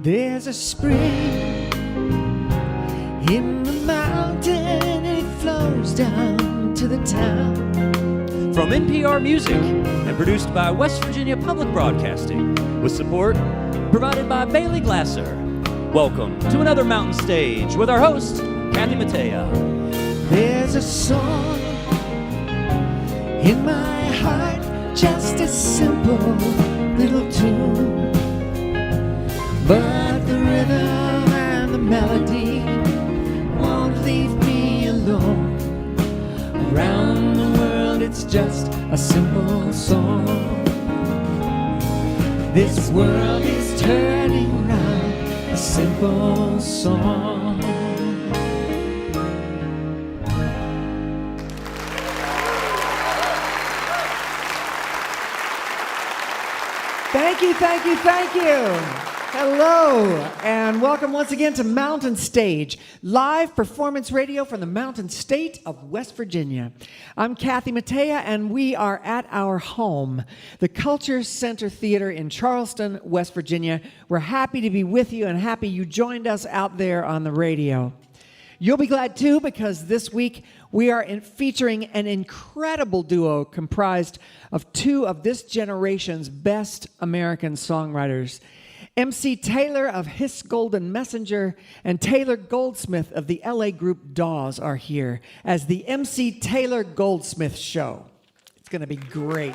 There's a spring in the mountain, and it flows down to the town. From NPR Music and produced by West Virginia Public Broadcasting, with support provided by Bailey Glasser. Welcome to another Mountain Stage with our host, Kathy Mattea. There's a song in my heart, just a simple little tune, but the rhythm and the melody won't leave me alone. Around the world it's just a simple song. This world is turning round, a simple song. Thank you, thank you, thank you. Hello, and welcome once again to Mountain Stage, live performance radio from the Mountain State of West Virginia. I'm Kathy Mattea, and we are at our home, the Culture Center Theater in Charleston, West Virginia. We're happy to be with you and happy you joined us out there on the radio. You'll be glad too, because this week we are featuring an incredible duo comprised of two of this generation's best American songwriters. MC Taylor of His Golden Messenger and Taylor Goldsmith of the LA group Dawes are here as the MC Taylor Goldsmith Show. It's going to be great.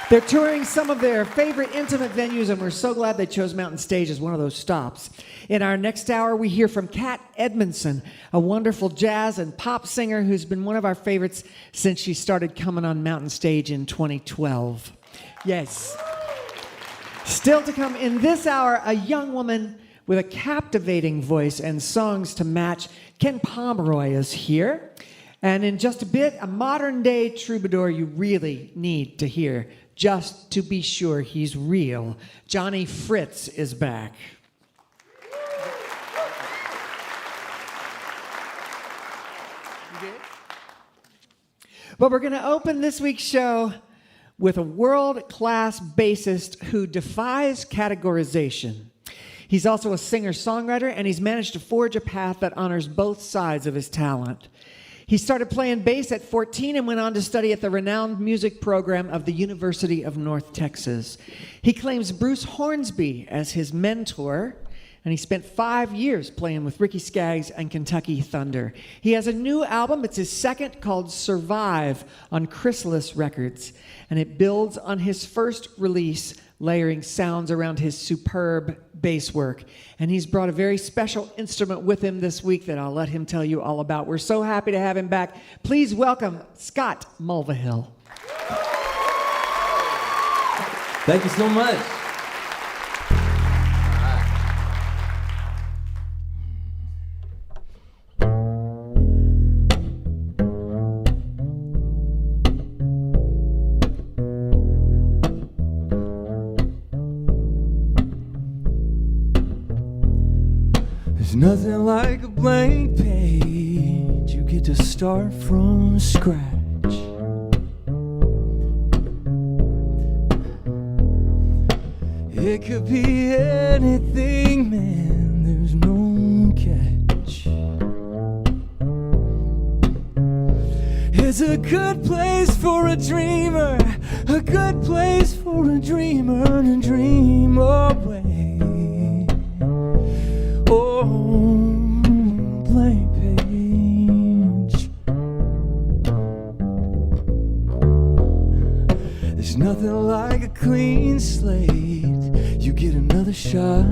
They're touring some of their favorite intimate venues, and we're so glad they chose Mountain Stage as one of those stops. In our next hour, we hear from Kat Edmonson, a wonderful jazz and pop singer who's been one of our favorites since she started coming on Mountain Stage in 2012. Yes. Still to come in this hour, a young woman with a captivating voice and songs to match. Ken Pomeroy is here. And in just a bit, a modern-day troubadour you really need to hear, just to be sure he's real. Jonny Fritz is back. But we're going to open this week's show with a world-class bassist who defies categorization. He's also a singer-songwriter, and he's managed to forge a path that honors both sides of his talent. He started playing bass at 14 and went on to study at the renowned music program of the University of North Texas. He claims Bruce Hornsby as his mentor, and he spent 5 years playing with Ricky Skaggs and Kentucky Thunder. He has a new album, it's his second, called Survive on Chrysalis Records, and it builds on his first release, layering sounds around his superb bass work. And he's brought a very special instrument with him this week that I'll let him tell you all about. We're so happy to have him back. Please welcome Scott Mulvahill. Thank you so much. Nothing like a blank page. You get to start from scratch. It could be anything, man. There's no catch. It's a good place for a dreamer, a good place for a dreamer to dream away. Blank page. There's nothing like a clean slate. You get another shot.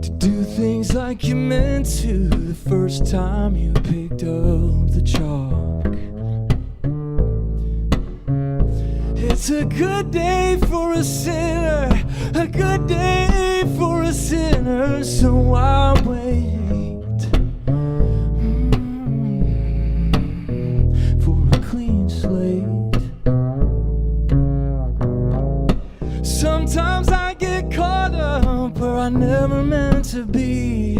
To do things like you meant to the first time you picked up the chalk. It's a good day for a sinner, a good day for a sinner, so why wait for a clean slate? Sometimes I get caught up where I never meant to be.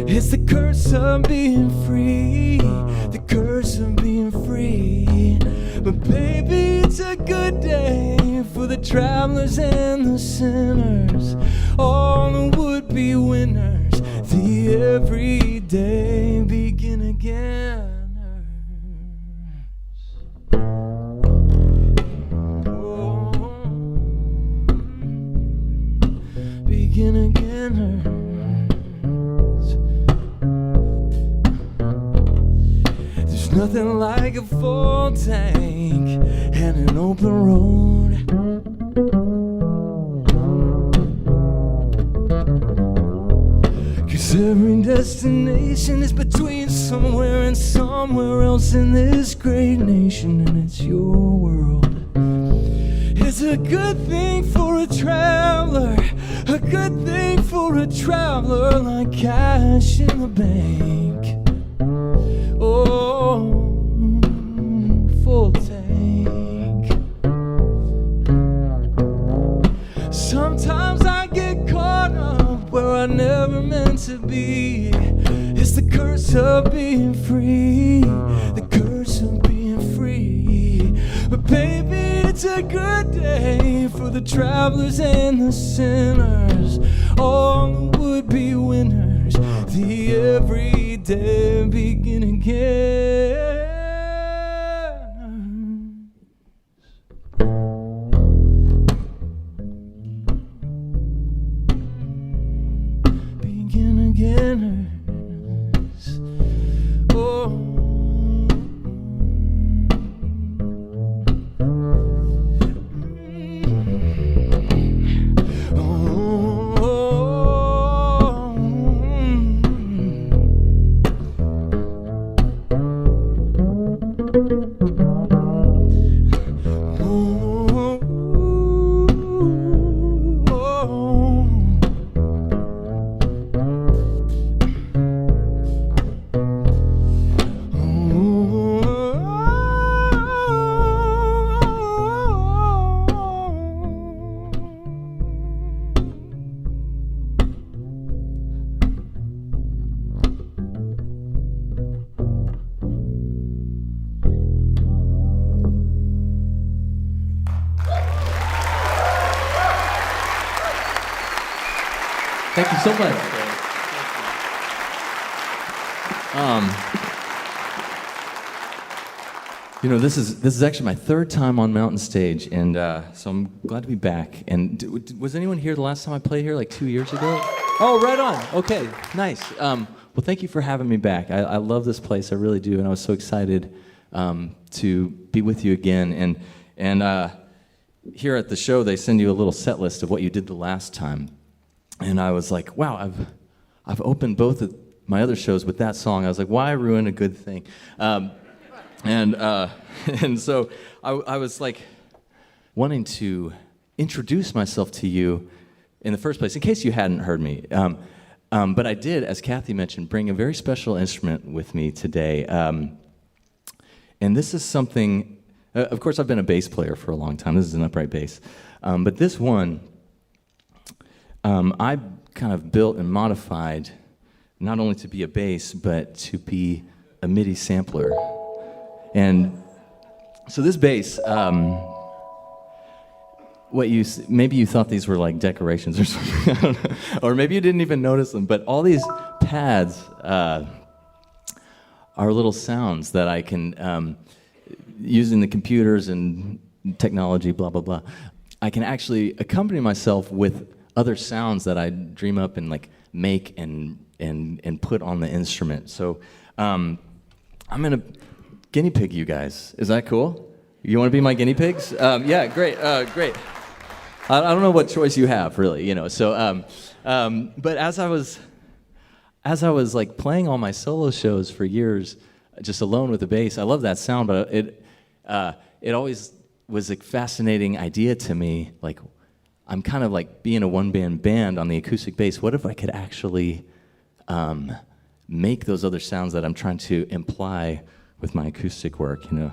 It's the curse of being free, the curse of being free. But baby, it's a good day for the travelers and the sinners, all the would-be winners, the everyday begin againers. Begin againers. There's nothing like a full tank and an open road. 'Cause every destination is between somewhere and somewhere else in this great nation, and it's your world. It's a good thing for a traveler, a good thing for a traveler, like cash in the bank. Oh, full tank. Sometimes I get caught up where I never meant to be. It's the curse of being free, the curse of being free. But baby, it's a good day for the travelers and the sinners, all the would-be winners, the everyday begin again. Begin againers. Oh. Thank you so much. You know, this is actually my third time on Mountain Stage, and so I'm glad to be back. And was anyone here the last time I played here, like 2 years ago? Oh, right on. Okay, nice. Well, thank you for having me back. I love this place, I really do, and I was so excited to be with you again. And here at the show, they send you a little set list of what you did the last time. And I was like, wow, I've opened both of my other shows with that song. I was like, why ruin a good thing? And so I was like wanting to introduce myself to you in the first place, in case you hadn't heard me. But I did, as Kathy mentioned, bring a very special instrument with me today. And this is something, of course, I've been a bass player for a long time. This is an upright bass. But this one, I kind of built and modified not only to be a bass, but to be a MIDI sampler. And so this bass, maybe you thought these were like decorations or something, I don't know. Or maybe you didn't even notice them, but all these pads are little sounds that I can, using the computers and technology, blah, blah, blah, I can actually accompany myself with other sounds that I dream up and like make and put on the instrument. So I'm gonna guinea pig you guys. Is that cool? You want to be my guinea pigs? Yeah, great, great. I don't know what choice you have, really, you know. So, but as I was like playing all my solo shows for years, just alone with the bass, I love that sound, but it always was a fascinating idea to me. Like, I'm kind of like being a one-man band on the acoustic bass. What if I could actually make those other sounds that I'm trying to imply with my acoustic work, you know?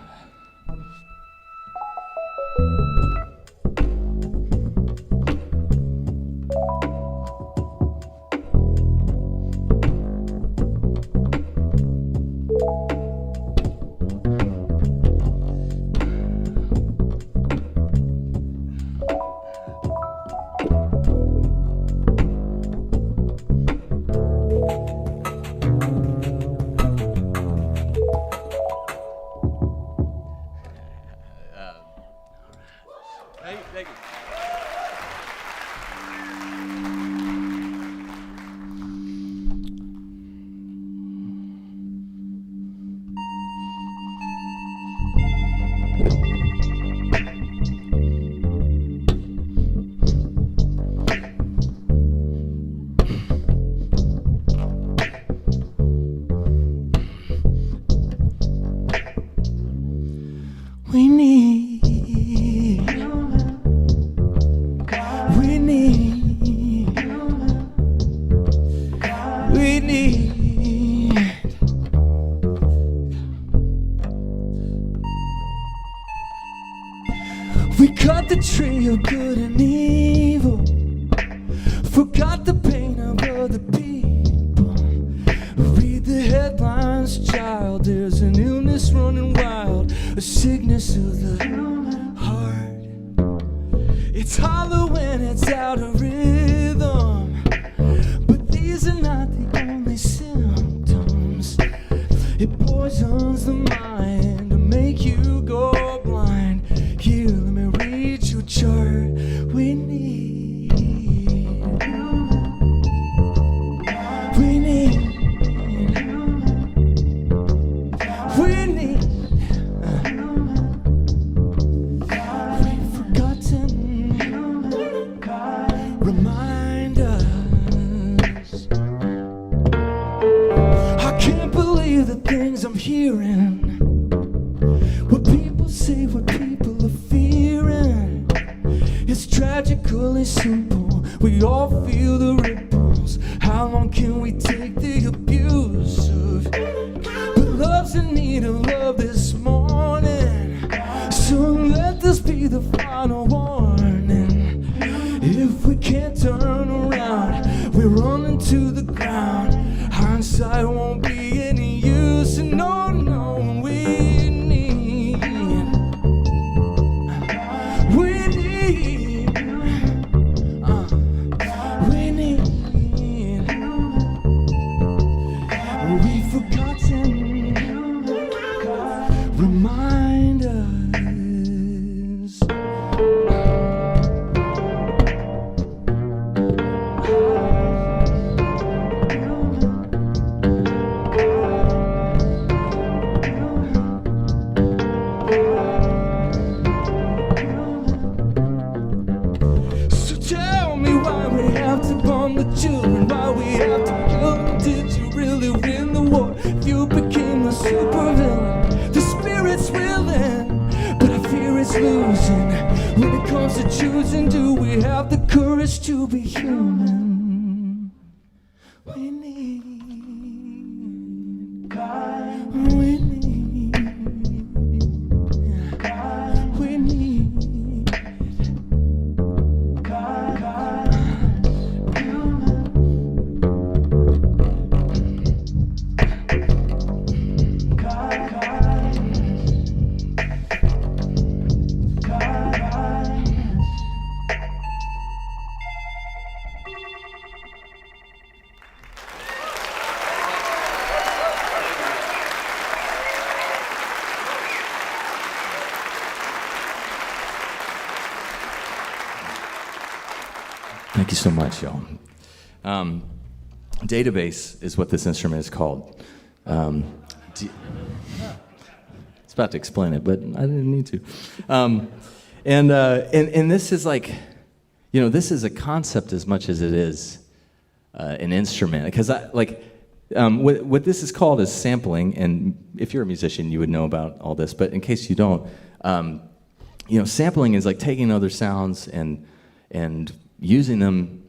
We need. We need. We need. We cut the tree of good and evil, forgot the pain of other people. Read the headlines, child, there's an illness running wild, a sickness of the heart. It's hollow when it's out of rhythm, but these are not the only symptoms. It poisons the mind to make you go blind. Here, let me read your chart. We need. We need. We need. We've forgotten. Remind us. I can't believe the things I'm hearing. What people say, what people are fearing. It's tragically simple. We all feel the ripples. How long can we take the abuse of? But love's in need of love this morning. So let this be the final warning. If we can't turn around, we're running to the ground. Hindsight won't be any use. And no, no, we need. We need. We need. We've forgotten. Remind us. So tell me why we have to bomb the children, why we have to kill them. Did you really win the war? You became the supervillain. The spirit's willing, but I fear it's losing. When it comes to choosing, do we have the courage to be human? We need. We need. We need. Thank you so much, y'all. Database is what this instrument is called. It's about to explain it, but I didn't need to. And this is like, this is a concept as much as it is an instrument. Because what this is called is sampling, and if you're a musician, you would know about all this. But in case you don't, sampling is like taking other sounds and using them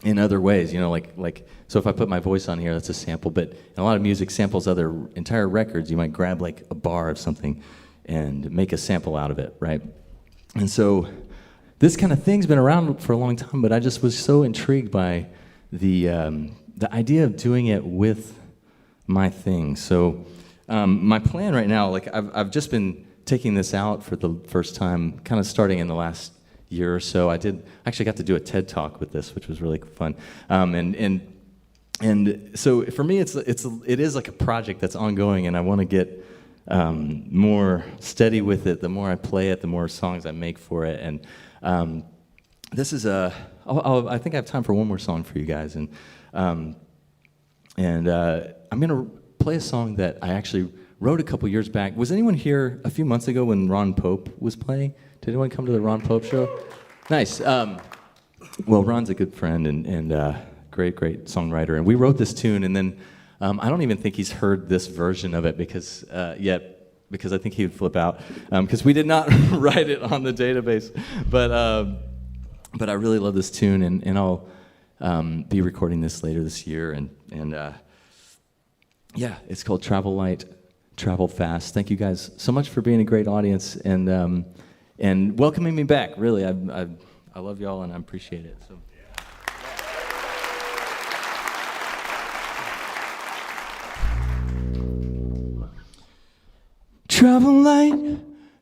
in other ways, so if I put my voice on here, that's a sample, but in a lot of music samples other entire records. You might grab like a bar of something and make a sample out of it, right? And so this kind of thing's been around for a long time, but I just was so intrigued by the idea of doing it with my thing. So my plan right now, I've just been taking this out for the first time, kind of starting in the last year or so. I actually got to do a TED Talk with this, which was really fun. And so for me, it is like a project that's ongoing, and I want to get more steady with it. The more I play it, the more songs I make for it. And this is I think I have time for one more song for you guys, and I'm gonna play a song that I actually wrote a couple years back. Was anyone here a few months ago when Ron Pope was playing? Did anyone come to the Ron Pope show? Nice. Well, Ron's a good friend and great songwriter. And we wrote this tune, and then I don't even think he's heard this version of it because yet. because I think he would flip out, because we did not write it on the database. But I really love this tune, and I'll be recording this later this year. And yeah, it's called Travel Light, Travel Fast. Thank you guys so much for being a great audience and welcoming me back. Really, I love y'all and I appreciate it. So. Travel light,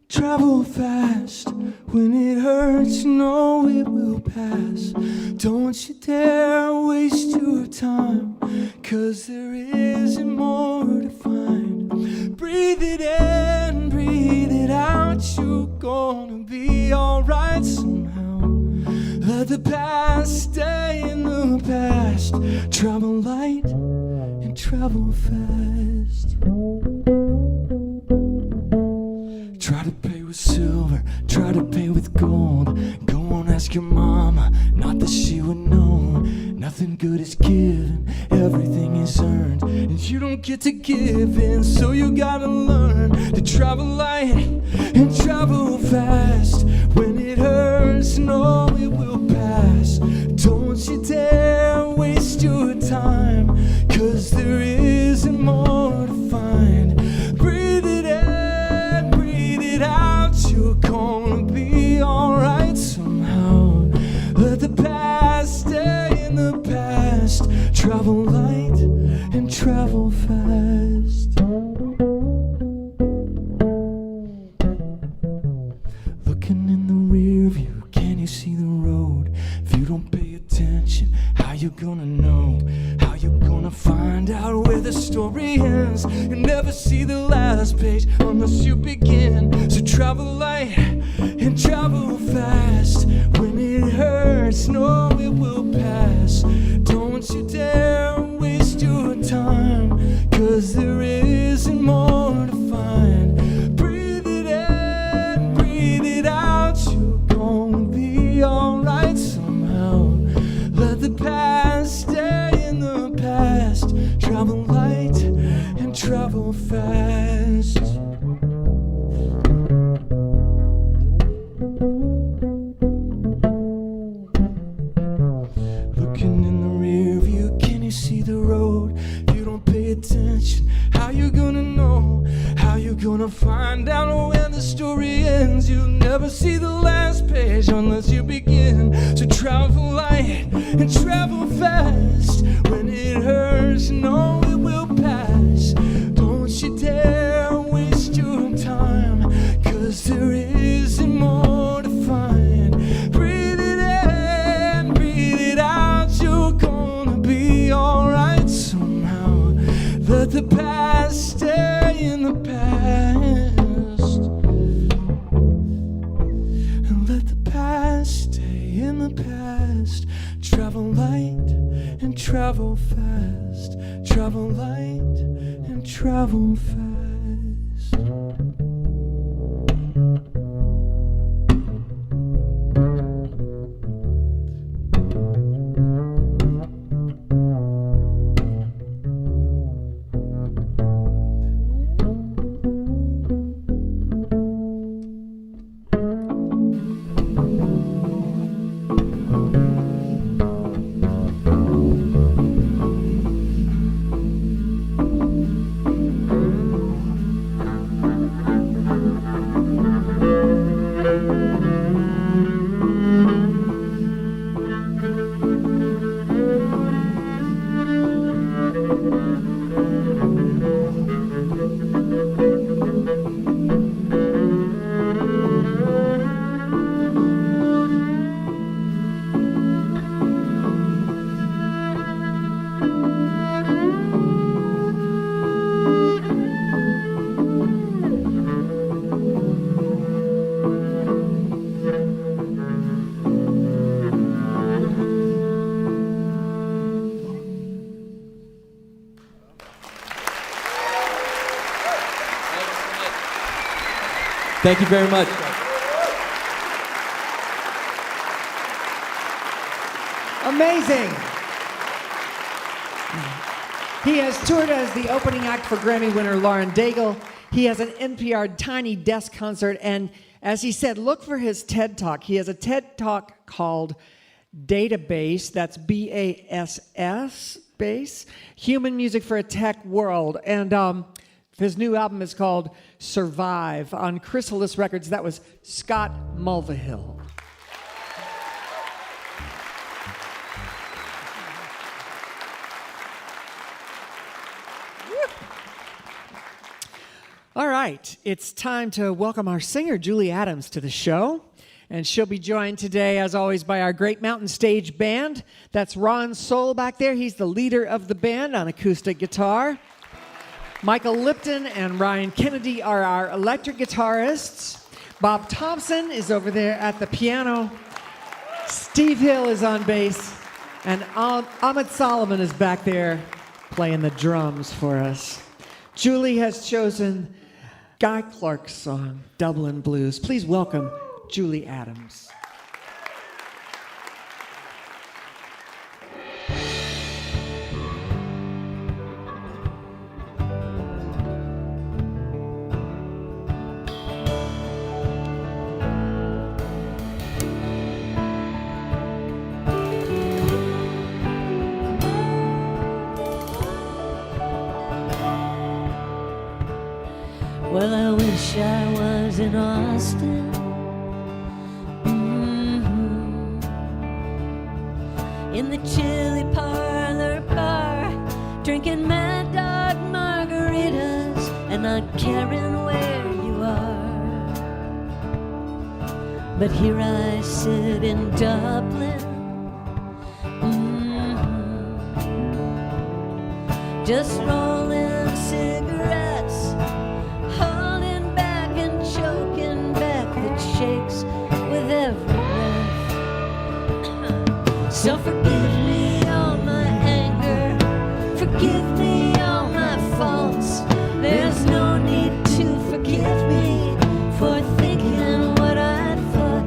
travel fast. When it hurts, know it will pass. Don't you dare waste your time, 'cause there isn't more to find. Breathe it in, breathe it out. You're gonna be alright somehow. Let the past stay in the past. Travel light and travel fast. Try to pay with silver, try to pay with gold. Go on, ask your mama, not that she would know. Nothing good is given, everything is earned, and you don't get to give in. So you gotta learn to travel light and travel fast. When it hurts, know it will pass. Don't you dare waste your time, 'cause there isn't more to find. Breathe it in, breathe it out. You're gonna be alright somehow. Let the past stay in the past. Travel light and travel fast. Looking in the rear view, can you see the road? If you don't pay attention, how you gonna know? How you gonna find out where the story ends? You never see the last page unless you begin. So travel light and travel fast. When it hurts, know it will pass. Don't you dare waste your time, 'cause there isn't more to find. Breathe it in, breathe it out. You're gonna be alright somehow. Let the past stay in the past. Travel light and travel fast. Looking in the rear view, can you see the road? If you don't pay attention, how you gonna know? How you gonna find out when the story ends? You'll never see the last page unless you begin. So travel light and travel fast. When it hurts, know it will pass. Don't you dare waste your time, 'cause there isn't more to find. Breathe it in, breathe it out. You're gonna be alright somehow. Let the past stay in the past. And let the past stay in the past. Travel light and travel fast. Travel light and travel fast. Thank you very much. Amazing. He has toured as the opening act for Grammy winner Lauren Daigle. He has an NPR Tiny Desk concert, and as he said, look for his TED Talk. He has a TED Talk called Database, that's BASS, Base, Human Music for a Tech World. And his new album is called Survive on Chrysalis Records. That was Scott Mulvahill. All right, it's time to welcome our singer, Julie Adams, to the show. And she'll be joined today, as always, by our Great Mountain Stage Band. That's Ron Soul back there. He's the leader of the band on acoustic guitar. Michael Lipton and Ryan Kennedy are our electric guitarists. Bob Thompson is over there at the piano. Steve Hill is on bass. And Ahmed Solomon is back there playing the drums for us. Julie has chosen Guy Clark's song, Dublin Blues. Please welcome Julie Adams. Well, I wish I was in Austin. In the chili parlor bar, drinking Mad Dog margaritas and not caring where you are. But here I sit in Dublin, just rolling cigarettes, holding back and choking back that shakes with every breath. So forgive me all my anger, forgive me all my faults. There's no need to forgive me for thinking what I thought.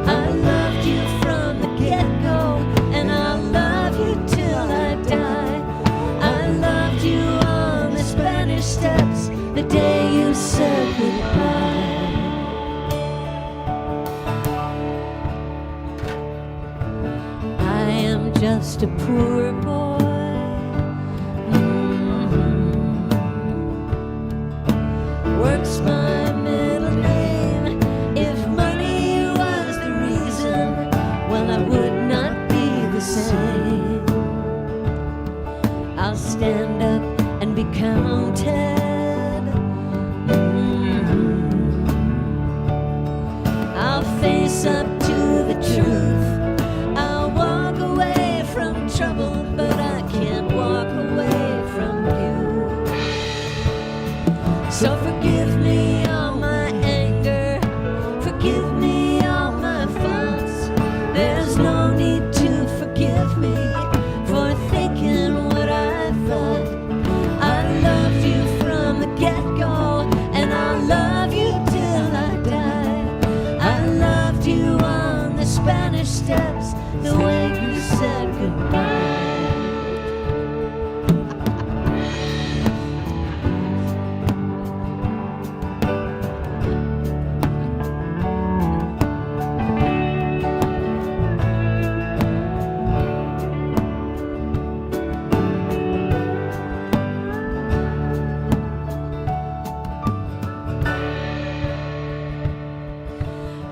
I loved you from the get-go, and I'll love you till I die. I loved you on the Spanish Steps the day you said goodbye. I am just a poor boy. Works my middle name. If money was the reason, well, I would not be the same. I'll stand up and be counted. I'll face up to the truth. I'll walk away from trouble, but I can't walk away from you. So forgive me all my anger, forgive me all my faults. There's no need to forgive me for thinking what I thought. I loved you from the get-go, and I'll love you till I die. I loved you on the Spanish Steps the way you said goodbye.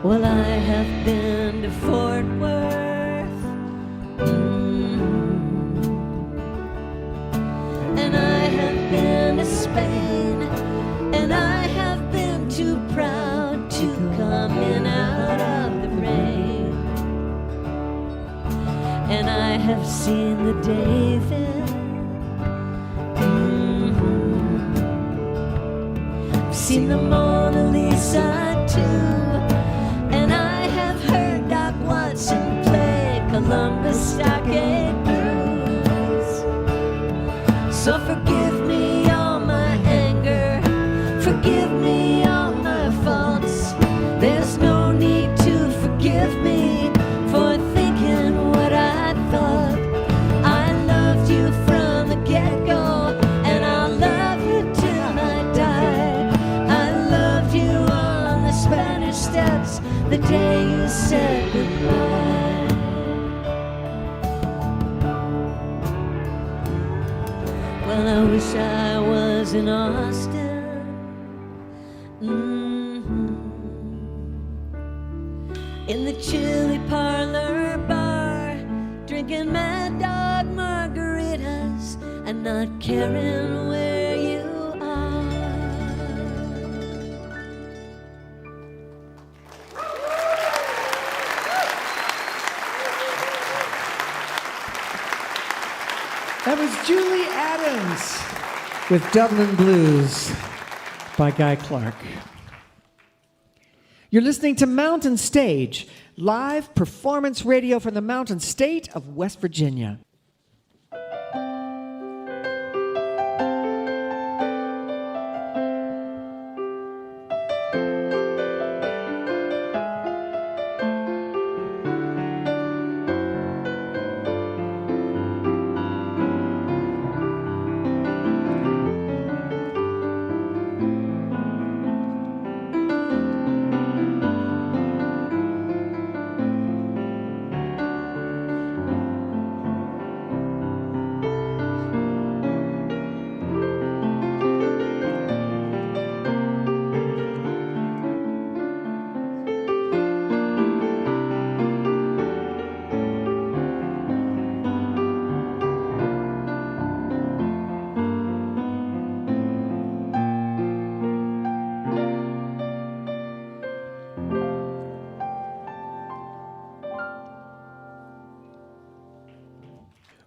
Well, I have been to Fort Worth, and I have been to Spain, and I have been too proud to come in out of the rain. And I have seen the David, I've seen the Mona Lisa too. Columbus Stockade Blues. So forgive me all my anger, forgive me all my faults. There's no need to forgive me for thinking what I thought. I loved you from the get-go, and I'll love you till I die. footsteps the day you said goodbye. Well, I wish I was in Austin, in the chili parlor bar, drinking Mad Dog margaritas and not caring where you are. That was Julie Adams with Dublin Blues by Guy Clark. You're listening to Mountain Stage, live performance radio from the mountain state of West Virginia.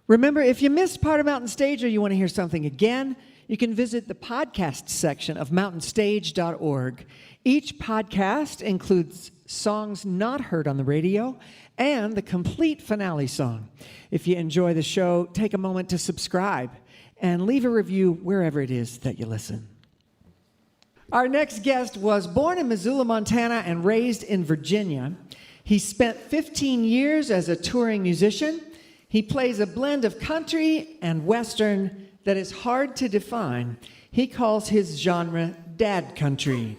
Remember, if you missed part of Mountain Stage or you want to hear something again, you can visit the podcast section of mountainstage.org. Each podcast includes songs not heard on the radio and the complete finale song. If you enjoy the show, take a moment to subscribe and leave a review wherever it is that you listen. Our next guest was born in Missoula, Montana, and raised in Virginia. He spent 15 years as a touring musician. He plays a blend of country and western that is hard to define. He calls his genre dad country.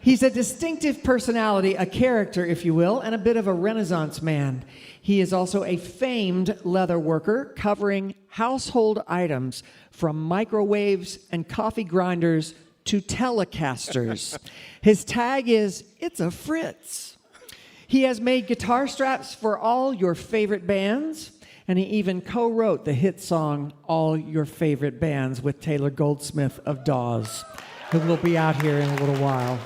He's a distinctive personality, a character, if you will, and a bit of a Renaissance man. He is also a famed leather worker, covering household items from microwaves and coffee grinders to Telecasters. His tag is, "It's a Fritz." He has made guitar straps for all your favorite bands, and he even co-wrote the hit song, "All Your Favorite Bands," with Taylor Goldsmith of Dawes, who will be out here in a little while.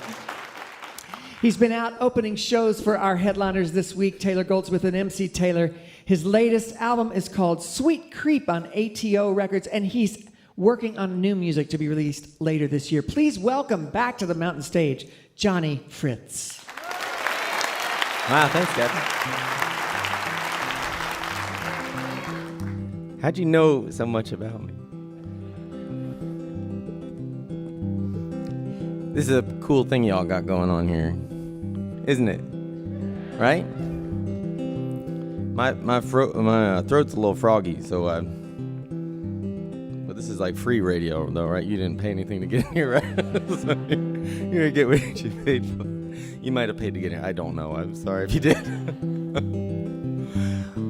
He's been out opening shows for our headliners this week, Taylor Goldsmith and MC Taylor. His latest album is called Sweet Creep on ATO Records, and he's working on new music to be released later this year. Please welcome back to the Mountain Stage, Jonny Fritz. Wow, thanks, Dad. How'd you know so much about me? This is a cool thing y'all got going on here, isn't it? Right? My throat's a little froggy, so but this is like free radio, though, right? You didn't pay anything to get in here, right? So you're gonna get what you paid for. You might have paid to get in. I don't know. I'm sorry if you did.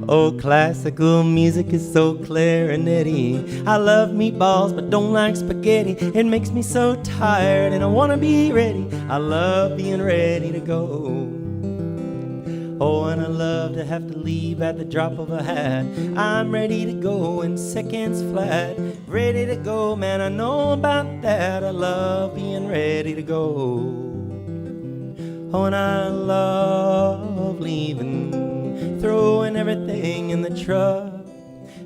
Oh, classical music is so clarinetty. I love meatballs but don't like spaghetti. It makes me so tired and I want to be ready. I love being ready to go. Oh, and I love to have to leave at the drop of a hat. I'm ready to go in seconds flat. Ready to go, man, I know about that. I love being ready to go. Oh, and I love leaving, throwing everything in the truck,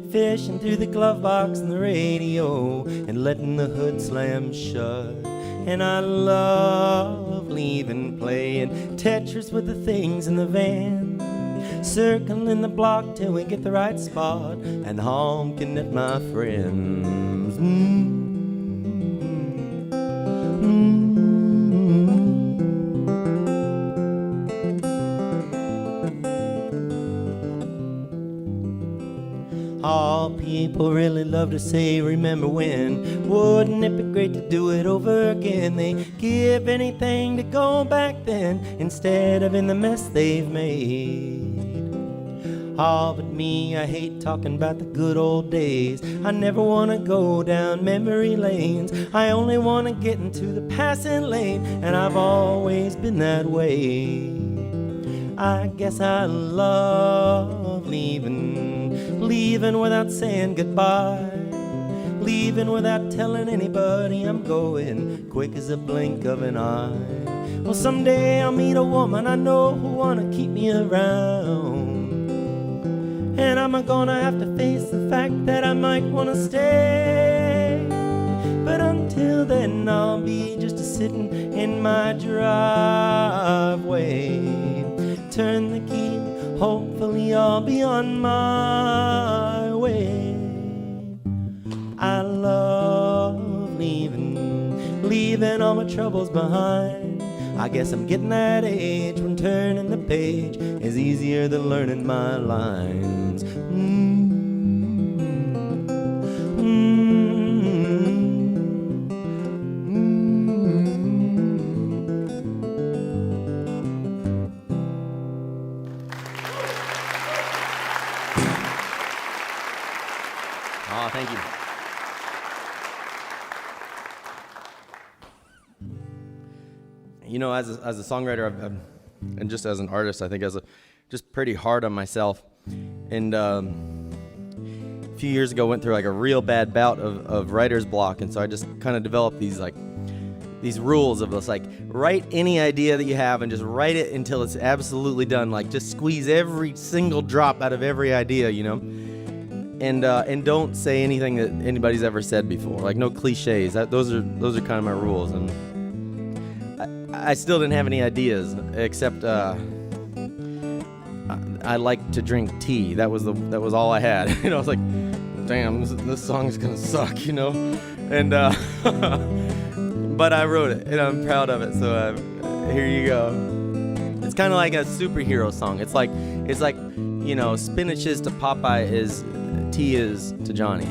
fishing through the glove box and the radio, and letting the hood slam shut. And I love leaving, playing Tetris with the things in the van, circling the block till we get the right spot, and honking at my friends. All people really love to say, remember when? Wouldn't it be great to do it over again? They give anything to go back then instead of in the mess they've made. Oh, but me, I hate talking about the good old days. I never want to go down memory lanes. I only want to get into the passing lane, and I've always been that way. I guess I love leaving without saying goodbye, leaving without telling anybody I'm going, quick as a blink of an eye. Well, someday I'll meet a woman I know who wanna keep me around, and I'm gonna have to face the fact that I might wanna stay. But until then I'll be just a-sitting in my driveway. Turn the key, hopefully I'll be on my way. I love leaving all my troubles behind. I guess I'm getting that age when turning the page is easier than learning my lines. Oh, thank you. You know, as a songwriter, and just as an artist, I think just pretty hard on myself. And a few years ago, went through like a real bad bout of writer's block, and so I just kind of developed these rules of this, like, write any idea that you have and just write it until it's absolutely done. Like, just squeeze every single drop out of every idea, you know. And don't say anything that anybody's ever said before. Like, no cliches. Those are kind of my rules. And I still didn't have any ideas, except I like to drink tea. That was all I had. You know, I was like, damn, this song's gonna suck, you know. And but I wrote it, and I'm proud of it. So here you go. It's kind of like a superhero song. It's like you know, spinach is to Popeye is tea is to Jonny.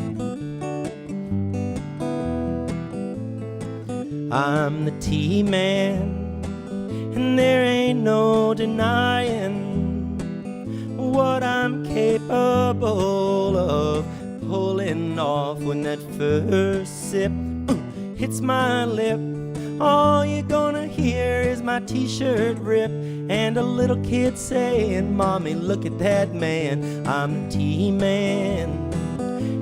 I'm the tea man, and there ain't no denying what I'm capable of pulling off when that first sip hits my lip. All you're gonna hear is my t-shirt rip and a little kid saying, "Mommy, look at that man." I'm the tea man,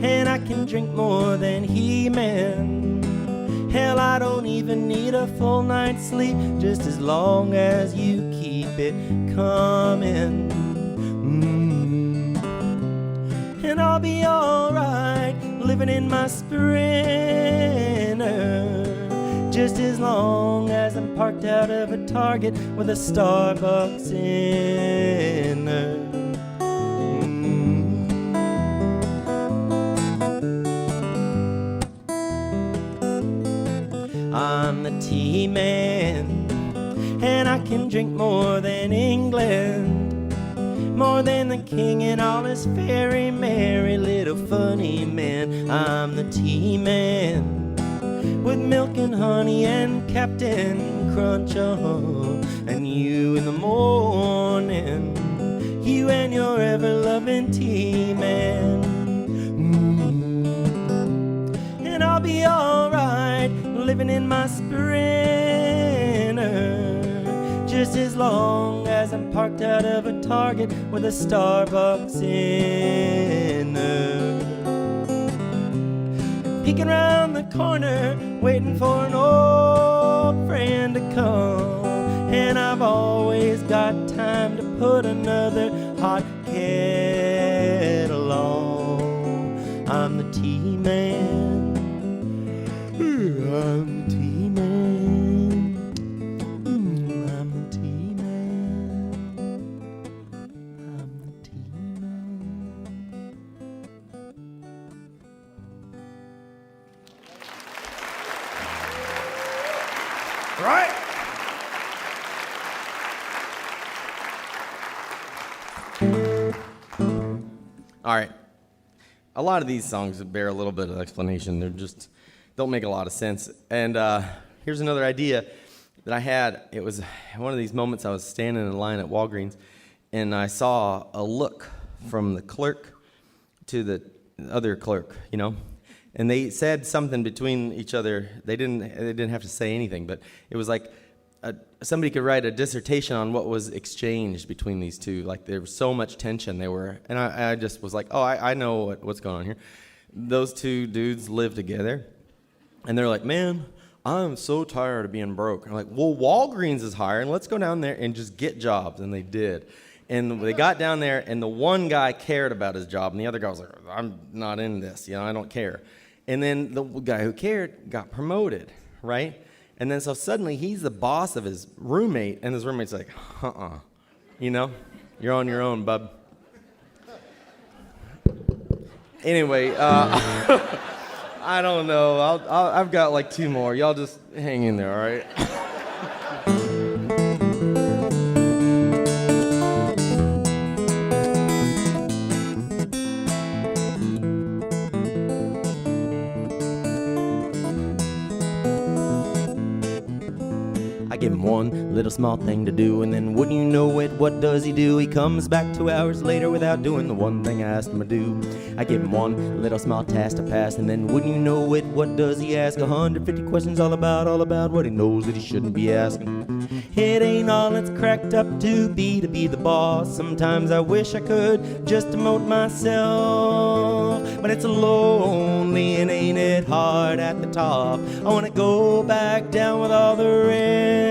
and I can drink more than He-Man. Hell, I don't even need a full night's sleep, just as long as you keep it coming. And I'll be alright living in my Sprinter, just as long as I'm parked out of a Target with a Starbucks in her. I'm the tea man, and I can drink more than England, more than the king and all his fairy merry little funny men. I'm the tea man, with milk and honey and Captain Crunch, and you in the morning, you and your ever-loving tea man. And I'll be alright living in my Sprinter, just as long as I'm parked out of a Target with a Starbucks in her. Peeking round the corner, waiting for an old friend to come, and I've always got time to put another hot kettle on. I'm the tea man. I'm the tea man. I'm the tea man. I'm the tea man. Right? All right. a lot of these songs bear a little bit of explanation. They're just don't make a lot of sense. And here's another idea that I had. It was one of these moments I was standing in line at Walgreens, and I saw a look from the clerk to the other clerk, you know, and they said something between each other. They didn't have to say anything, but it was like somebody could write a dissertation on what was exchanged between these two. Like there was so much tension. And I just was like, oh, I know what's going on here. Those two dudes live together, and they're like, man, I'm so tired of being broke. I'm like, well, Walgreens is hiring. Let's go down there and just get jobs. And they did. And they got down there, and the one guy cared about his job, and the other guy was like, I'm not in this, you know, I don't care. And then the guy who cared got promoted, right? And then so suddenly he's the boss of his roommate, and his roommate's like, you know, you're on your own, bub. Anyway, I don't know. I've got like 2 more. Y'all just hang in there, all right? I give him one little small thing to do, and then wouldn't you know it, what does he do? He comes back 2 hours later without doing the one thing I asked him to do. I give him one little small task to pass, and then wouldn't you know it, what does he ask? 150 questions all about what he knows that he shouldn't be asking. It ain't all it's cracked up to be the boss. Sometimes I wish I could just demote myself, but it's lonely and ain't it hard at the top. I wanna go back down with all the rest.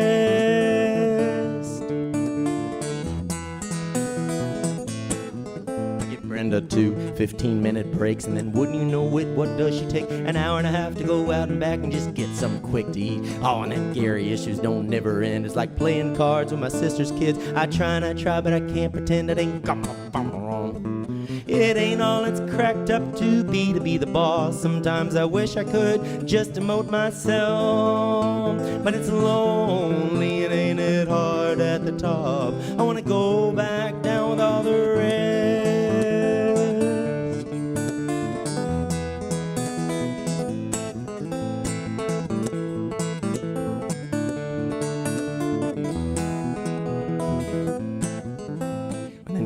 I give Brenda 2 15-minute breaks, and then wouldn't you know it, what does she take? An hour and a half to go out and back and just get something quick to eat. Oh, and then Gary issues don't never end. It's like playing cards with my sister's kids. I try and I try, but I can't pretend it ain't wrong. It ain't all it's cracked up to be the boss. Sometimes I wish I could just demote myself, but it's lonely and ain't it hard at the top. I wanna go back down with all the rest.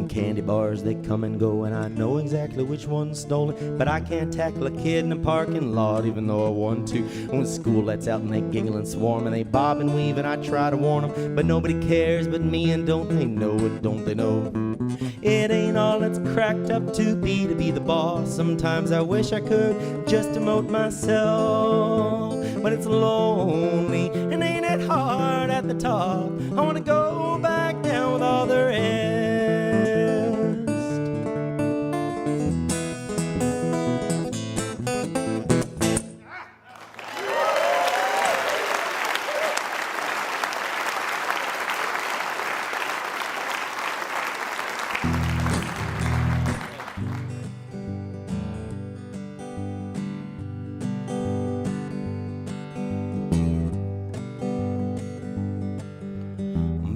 Candy bars, they come and go, and I know exactly which one's stolen, but I can't tackle a kid in a parking lot even though I want to. When school lets out and they giggle and swarm and they bob and weave and I try to warn them, but nobody cares but me, and don't they know it, don't they know? It ain't all it's cracked up to be the boss. Sometimes I wish I could just demote myself, but it's lonely and ain't it hard at the top. I wanna go back down with all the rest.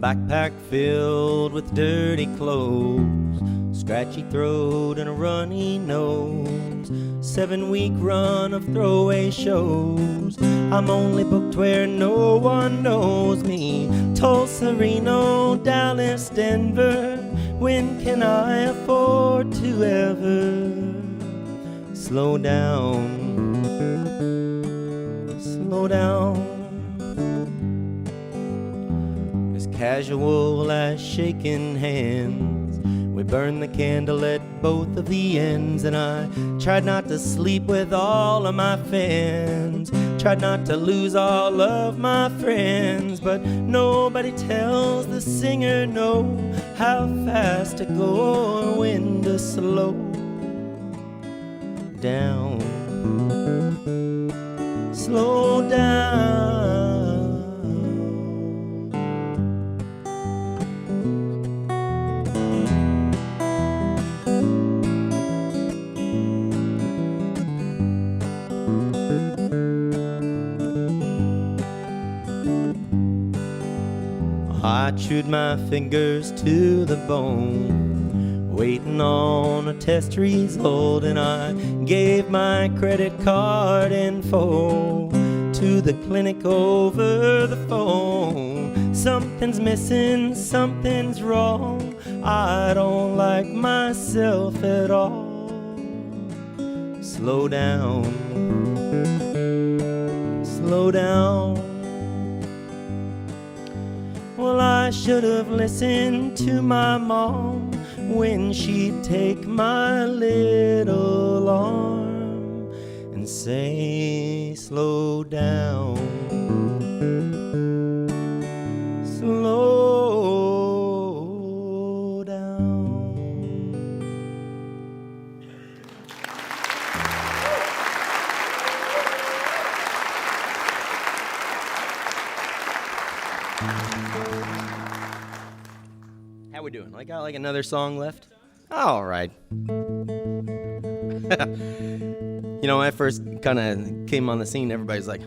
Backpack filled with dirty clothes, scratchy throat and a runny nose, 7-week run of throwaway shows. I'm only booked where no one knows me. Tulsa, Reno, Dallas, Denver. When can I afford to ever slow down? Slow down. Casual as shaking hands, we burned the candle at both of the ends, and I tried not to sleep with all of my fans, tried not to lose all of my friends, but nobody tells the singer no, how fast to go or when to slow down. Slow down. I chewed my fingers to the bone waiting on a test result, and I gave my credit card info to the clinic over the phone. Something's missing, something's wrong, I don't like myself at all. Slow down, slow down. Well, I should have listened to my mom when she'd take my little arm and say, slow down, slow down. How we doing? I got like another song left? All right. You know, when I first kind of came on the scene, everybody's like,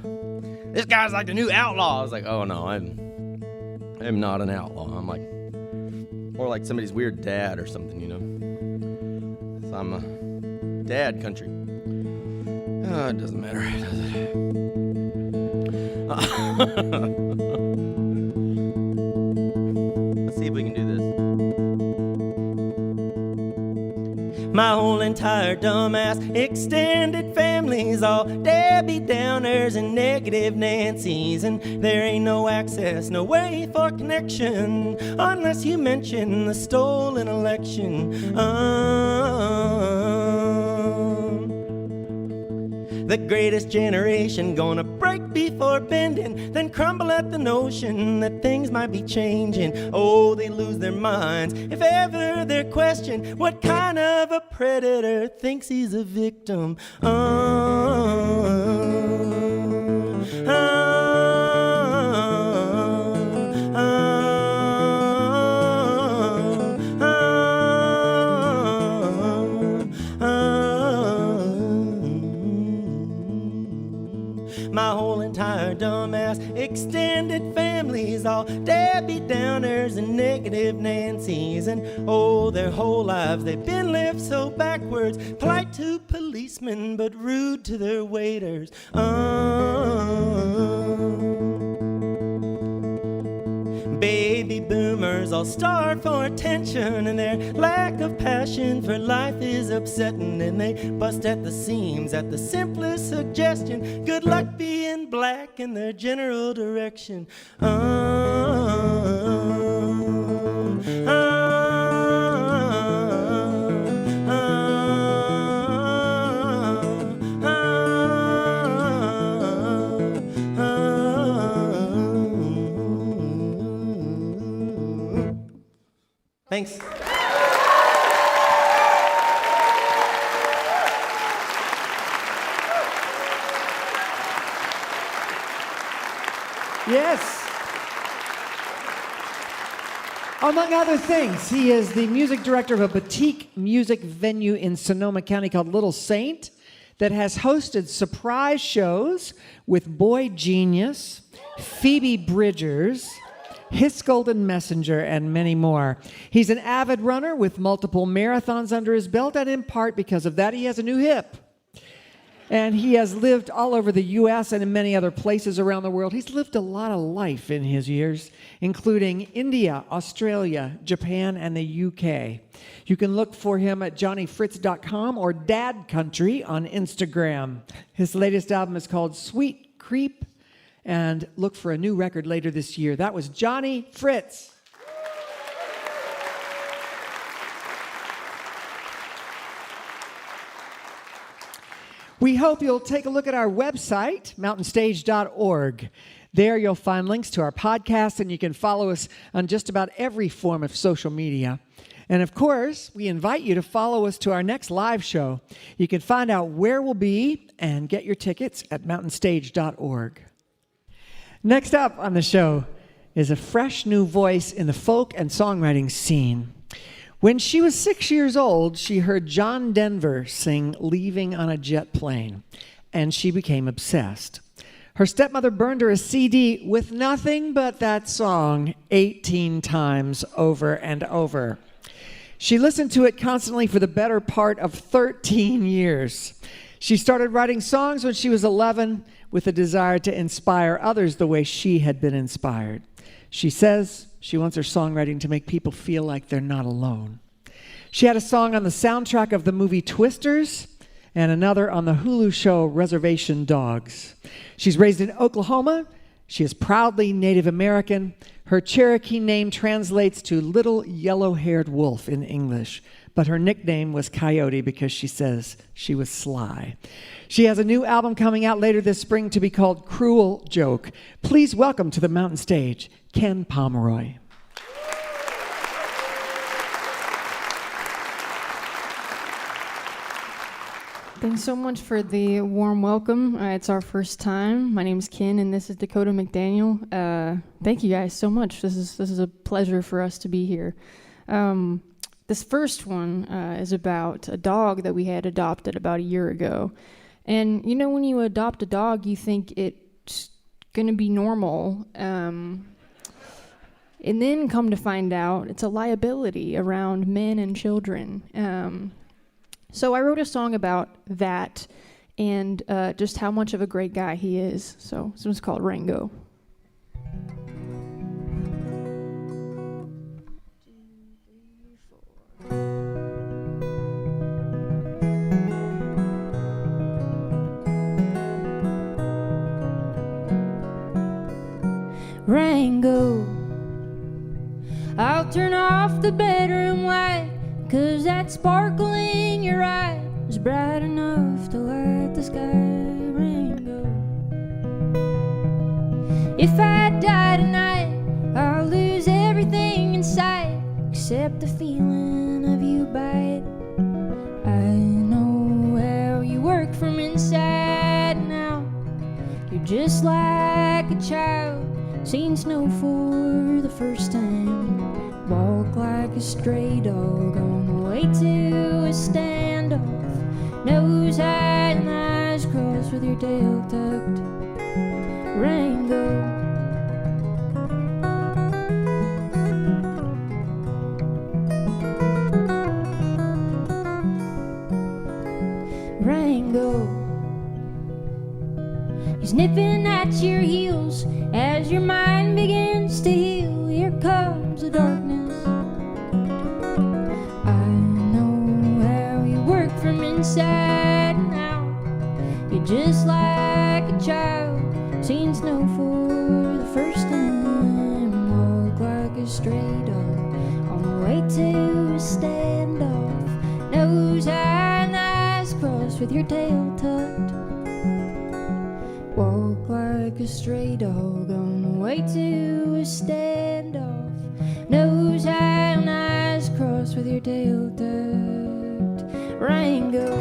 this guy's like the new outlaw. I was like, oh no, I'm not an outlaw. I'm like, or like somebody's weird dad or something, you know. So I'm a dad country. Oh, it doesn't matter, does it? Let's see if we can do this. My whole entire dumbass extended family's all Debbie Downers and negative Nancys, and there ain't no access, no way for connection, unless you mention the stolen election. The greatest generation gonna break before bending, then crumble at the notion that things might be changing. Oh, they lose their minds if ever they're questioned. What kind of a predator thinks he's a victim? My whole entire dumbass extended family's all Debbie Downers and negative Nancys, and oh, their whole lives they've been lived so backwards, polite to policemen but rude to their waiters. Baby boomers all starve for attention, and their lack of passion for life is upsetting, and they bust at the seams at the simplest suggestion. Good luck being black in their general direction. Thanks. Yes. Among other things, he is the music director of a boutique music venue in Sonoma County called Little Saint that has hosted surprise shows with Boy Genius, Phoebe Bridgers, His Golden Messenger, and many more. He's an avid runner with multiple marathons under his belt, and in part because of that, he has a new hip. And he has lived all over the U.S. and in many other places around the world. He's lived a lot of life in his years, including India, Australia, Japan, and the U.K. You can look for him at johnnyfritz.com or Dad Country on Instagram. His latest album is called Sweet Creep, and look for a new record later this year. That was Jonny Fritz. We hope you'll take a look at our website, mountainstage.org. There you'll find links to our podcast, and you can follow us on just about every form of social media. And of course, we invite you to follow us to our next live show. You can find out where we'll be and get your tickets at mountainstage.org. Next up on the show is a fresh new voice in the folk and songwriting scene. When she was 6 years old, she heard John Denver sing Leaving on a Jet Plane, and she became obsessed. Her stepmother burned her a CD with nothing but that song 18 times over and over. She listened to it constantly for the better part of 13 years. She started writing songs when she was 11 with a desire to inspire others the way she had been inspired. She says she wants her songwriting to make people feel like they're not alone. She had a song on the soundtrack of the movie Twisters and another on the Hulu show Reservation Dogs. She's raised in Oklahoma. She is proudly Native American. Her Cherokee name translates to little yellow-haired wolf in English, but her nickname was Coyote because she says she was sly. She has a new album coming out later this spring to be called Cruel Joke. Please welcome to the mountain stage, Ken Pomeroy. Thanks so much for the warm welcome. It's our first time. My name is Ken, and this is Dakota McDaniel. Thank you guys so much. This is a pleasure for us to be here. This first one is about a dog that we had adopted about a year ago. And you know, when you adopt a dog, you think it's going to be normal. And then come to find out it's a liability around men and children. So I wrote a song about that and just how much of a great guy he is. So this one's called Rango. Rango, I'll turn off the bedroom light, 'cause that sparkle in your eye is bright enough to light the sky. Rango, if I die tonight, I'll lose everything in sight except the feeling of you by it. I know how you work from inside now. You're just like a child seen snow for the first time. Walk like a stray dog on the way to a standoff. Nose high and eyes crossed with your tail tucked. Rango, Rango, he's nipping at your heels as your mind begins to heal. Here comes the darkness. I know how you work from inside and out. You're just like a child seen snow for the first time. Walk like a stray dog on the way to a standoff. Nose high and eyes crossed with your tail tucked. Walk like a stray dog on the way to a standoff. Nose high and eyes crossed with your tail tucked. Rango,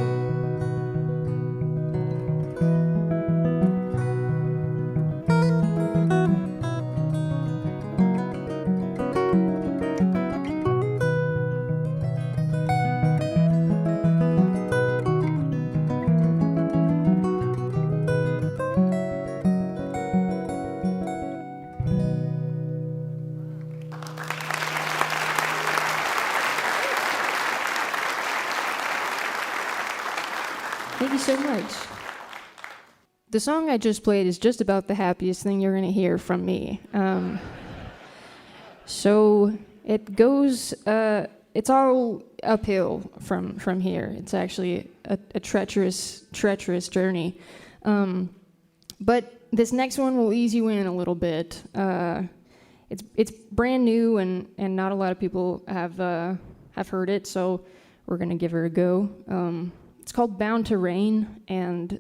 thank you so much. The song I just played is just about the happiest thing you're going to hear from me. So it goes, it's all uphill from here. It's actually a treacherous journey. But this next one will ease you in a little bit. It's brand new and not a lot of people have heard it, so we're going to give her a go. It's called Bound to Rain, and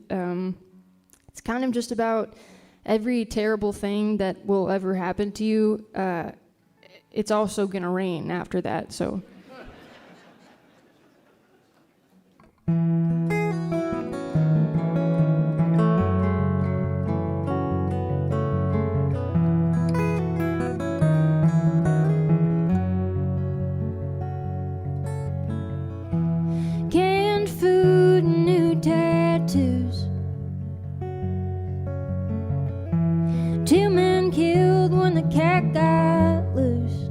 it's kind of just about every terrible thing that will ever happen to you. It's also gonna rain after that, so. Canned food and new tattoos. 2 men killed when the cat got loose.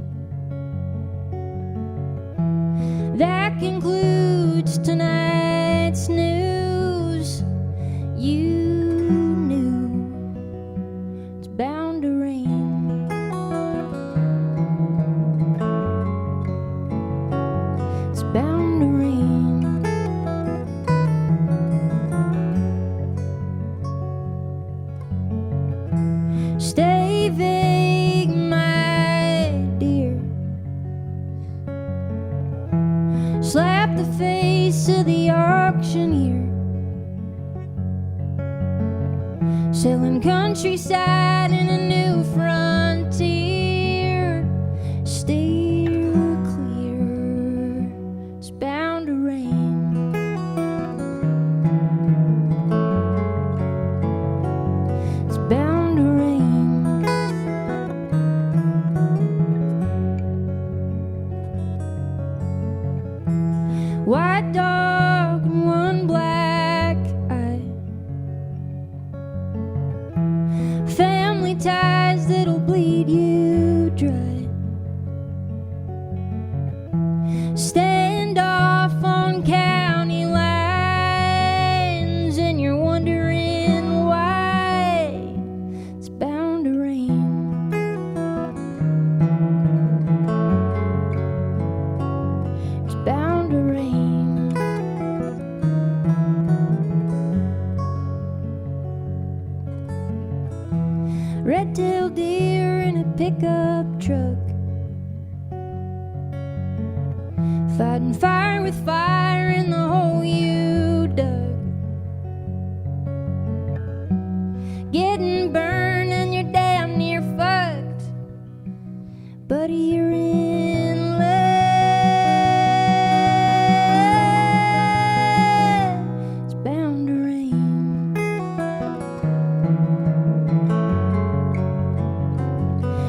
auctioneer, selling countryside in a new frontier. Steer clear, it's bound to rain. It's bound to rain. White dog and one black eye, family ties that'll bleed you dry. Stand off on county lines, and you're wondering why. It's bound to rain. It's bound to rain. Red-tailed deer in a pickup truck, fighting fire with fire in the hole you dug. Getting burned and you're damn near fucked, buddy, you're in love. It's bound to rain.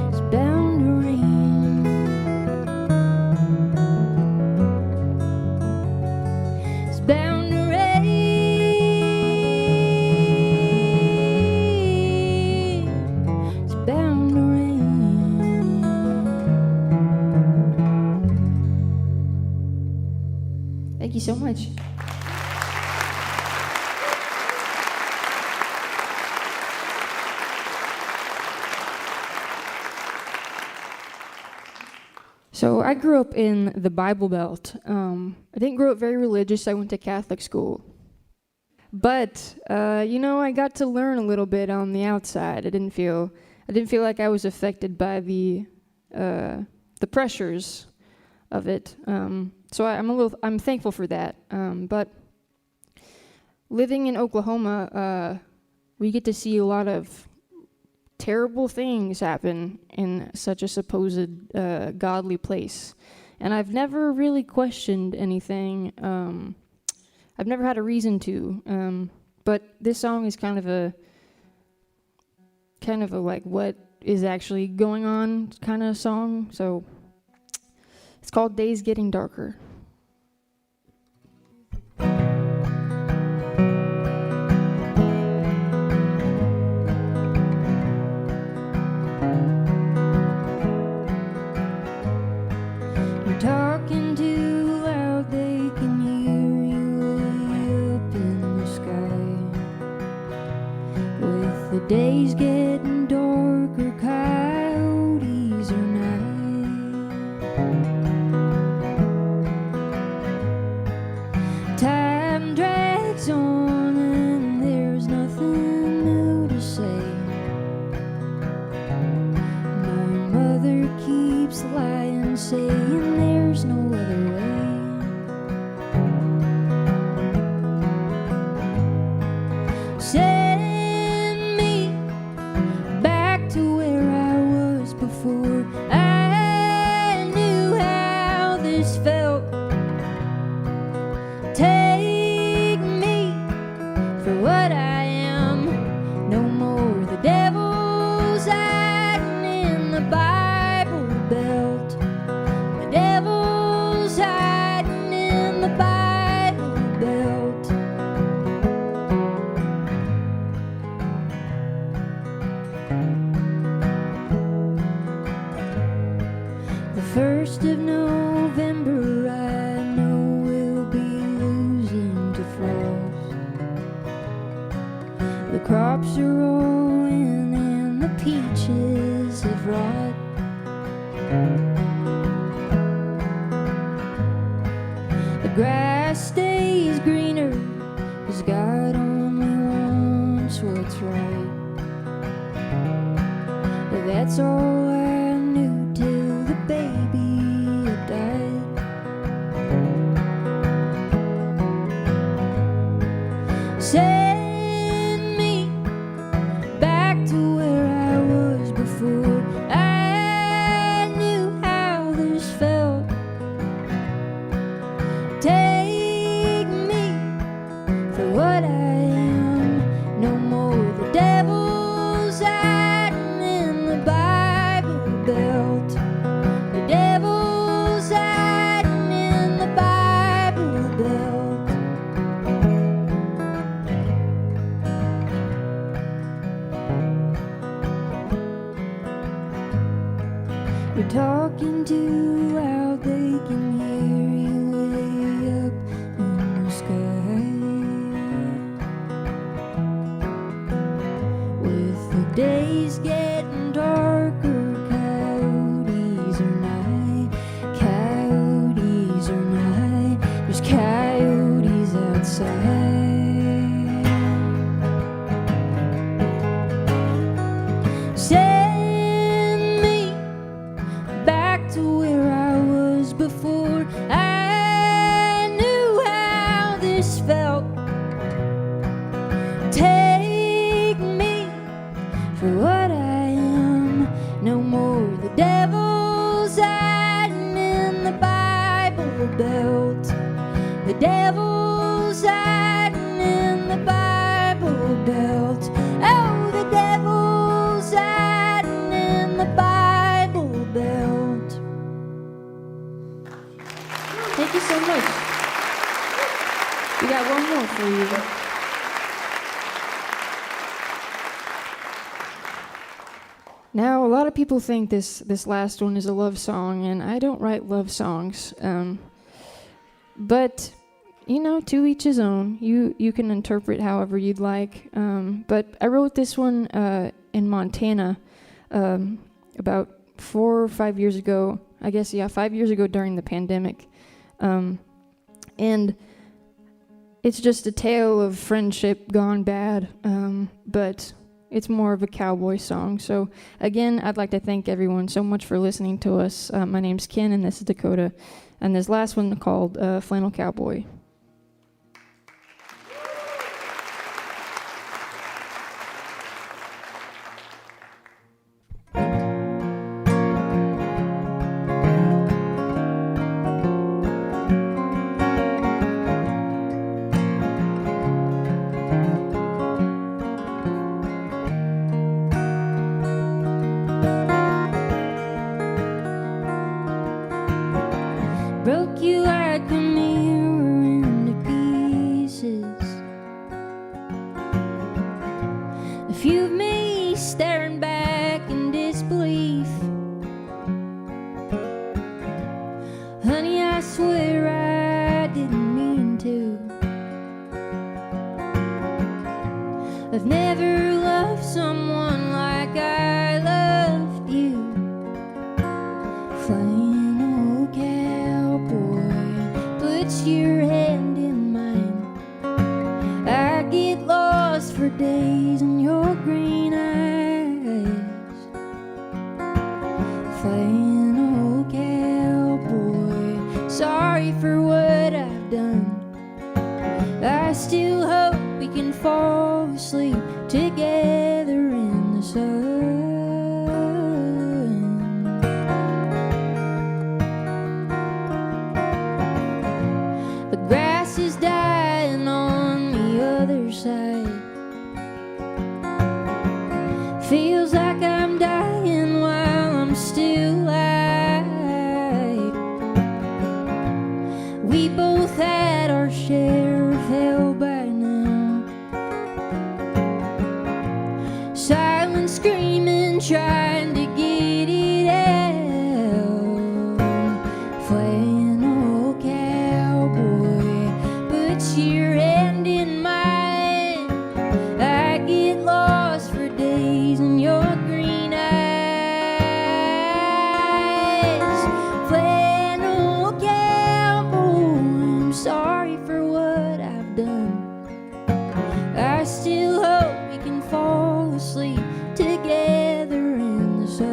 It's bound to rain. It's bound to rain. It's bound to rain. Thank you so much. So I grew up in the Bible Belt. I didn't grow up very religious. I went to Catholic school. But, I got to learn a little bit on the outside. I didn't feel like I was affected by the pressures of it. So I'm thankful for that. But living in Oklahoma, we get to see a lot of terrible things happen in such a supposed godly place. And I've never really questioned anything. I've never had a reason to. But this song is kind of a like what is actually going on kind of song. So it's called Days Getting Darker. You're talking too loud, they can hear you way up in the sky. With the days getting darker, coyotes are nigh. Time drags on and there's nothing new to say. My mother keeps lying, saying there's no other way. Send me back to where I was before I knew how this felt. Take me for what I am, no more the devil's hiding in the Bible Belt. The devil's hiding in the Bible Belt. The 1st of November, I know we'll be losing to frost. The crops are rolling and the peaches have rot. The grass stays greener, 'cause God only wants what's right. But that's all I knew till the baby died. You're talking too loud, they can hear you way up in the sky. With the days getting darker, coyotes are nigh, coyotes are nigh, there's coyotes outside. Send me back to where I was before I knew how this felt. Take me for what I am, no more the devil's hiding in the Bible Belt. The devil's hiding in the Bible Belt. Oh, the devil's hiding in the Bible Belt. Thank you so much. We got one more for you. Now, a lot of people think this last one is a love song, and I don't write love songs. But, you know, to each his own. You can interpret however you'd like. But I wrote this one in Montana about 4 or 5 years ago. I guess, yeah, 5 years ago during the pandemic. And it's just a tale of friendship gone bad, but it's more of a cowboy song. So again, I'd like to thank everyone so much for listening to us. My name's Ken, and this is Dakota. And this last one called Flannel Cowboy. Broke you like a mirror into pieces. A few of me staring back in disbelief. Honey, I swear I didn't mean to. I've never loved someone like I loved you. Flannel cowboy, put your hand in mine. I get lost for days in your green eyes. Flannel cowboy, sorry for what I've done. I still hope we can fall asleep together in the sun. The grass is dying on the other side. Feels like I'm dying while I'm still alive. We both had our share of hell by now. Silent screaming, trying to get it out. Flannel cowboy, put your hand in mine. I get lost for days in your green eyes. Flannel cowboy, I'm sorry for what I've done. I still hope we can fall asleep together in the sun.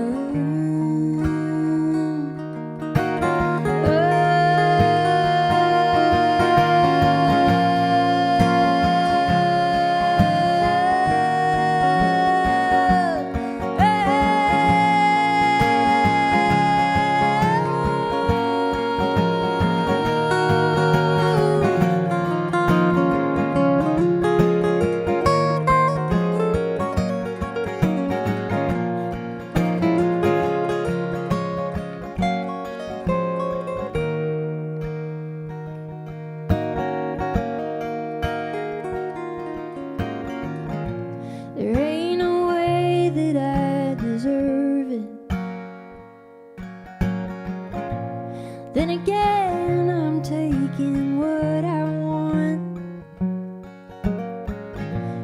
Then again, I'm taking what I want.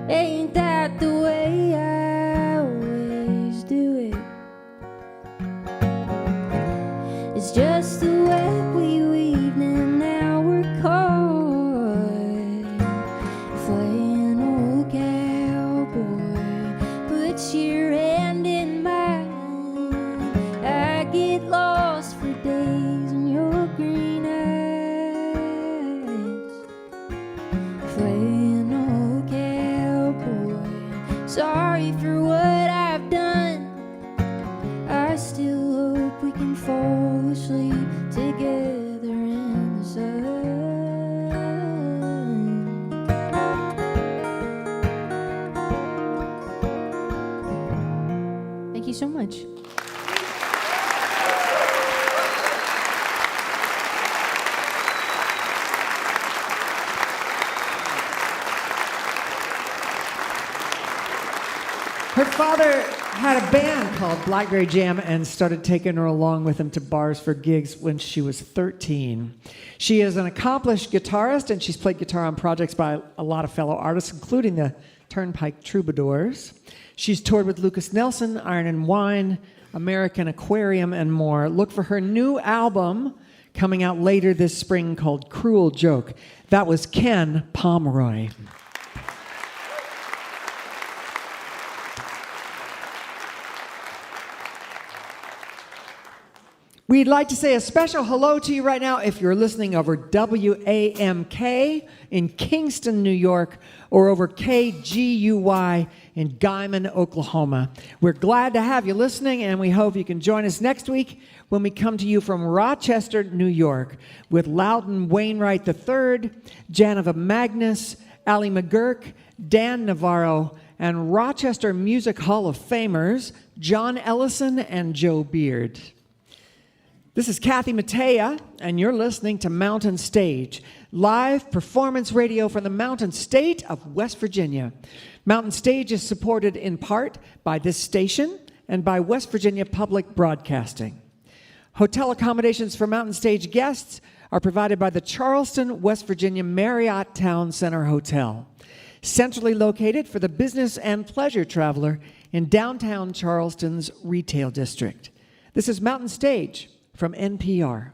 Ain't that the way I always do it? It's just the way we weaved, and now we're caught playing old cowboy. Put your hand in mine. I get lost for days in your green eyes, playing old cowboy. Sorry for what I've done. I still hope we can fall asleep together in the sun. Thank you so much. Her father had a band called Blackberry Jam and started taking her along with him to bars for gigs when she was 13. She is an accomplished guitarist, and she's played guitar on projects by a lot of fellow artists, including the Turnpike Troubadours. She's toured with Lucas Nelson, Iron and Wine, American Aquarium, and more. Look for her new album coming out later this spring called Cruel Joke. That was Ken Pomeroy. We'd like to say a special hello to you right now if you're listening over WAMK in Kingston, New York, or over KGUY in Guyman, Oklahoma. We're glad to have you listening, and we hope you can join us next week when we come to you from Rochester, New York, with Loudon Wainwright III, Janova Magnus, Ali McGurk, Dan Navarro, and Rochester Music Hall of Famers, John Ellison and Joe Beard. This is Kathy Mattea, and you're listening to Mountain Stage, live performance radio from the Mountain State of West Virginia. Mountain Stage is supported in part by this station and by West Virginia Public Broadcasting. Hotel accommodations for Mountain Stage guests are provided by the Charleston, West Virginia Marriott Town Center Hotel, centrally located for the business and pleasure traveler in downtown Charleston's retail district. This is Mountain Stage from NPR.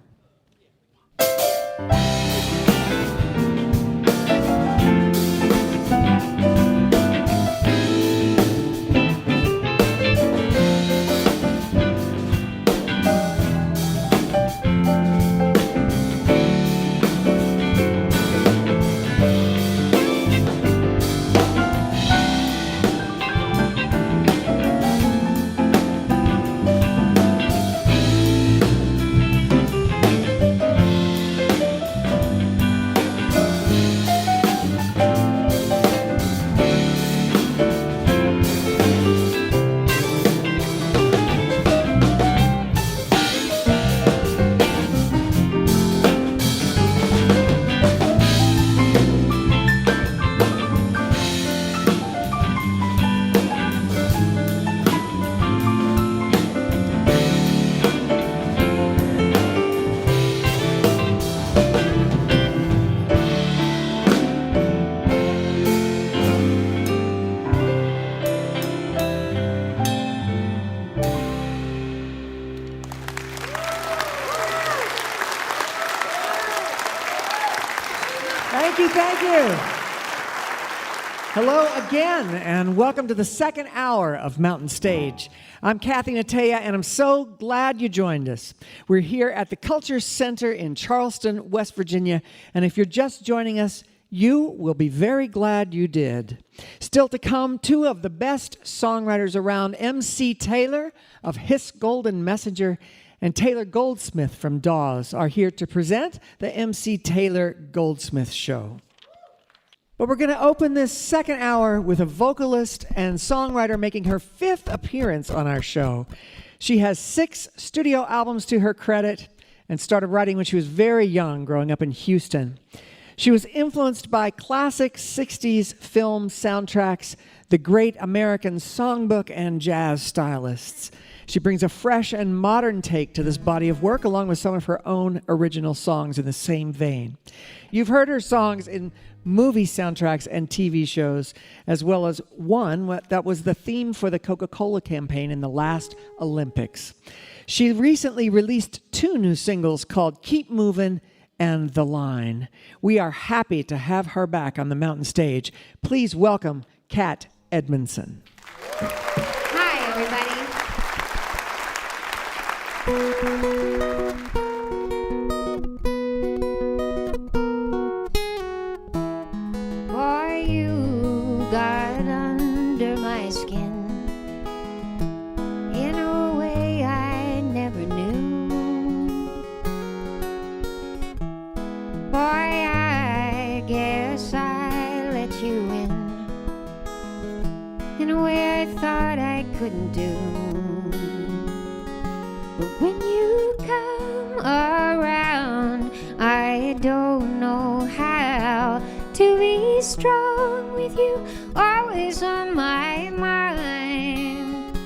Thank you. Hello again, and welcome to the second hour of Mountain Stage. I'm Kathy Mattea, and I'm so glad you joined us. We're here at the Culture Center in Charleston, West Virginia, and if you're just joining us, you will be very glad you did. Still to come, two of the best songwriters around, MC Taylor of Hiss Golden Messenger and Taylor Goldsmith from Dawes, are here to present the MC Taylor Goldsmith Show. But we're going to open this second hour with a vocalist and songwriter making her fifth appearance on our show. She has 6 studio albums to her credit and started writing when she was very young, growing up in Houston. She was influenced by classic 60s film soundtracks, the Great American Songbook, and jazz stylists. She brings a fresh and modern take to this body of work, along with some of her own original songs in the same vein. You've heard her songs in movie soundtracks and TV shows, as well as one that was the theme for the Coca-Cola campaign in the last Olympics. She recently released 2 new singles called Keep Movin' and The Line. We are happy to have her back on the Mountain Stage. Please welcome Kat Edmonson. Hi, everybody. Boy, you got under my skin in a way I never knew. Boy, I guess I let you in a way I thought I couldn't do. But when you come around, I don't know how to be strong with you, always on my mind.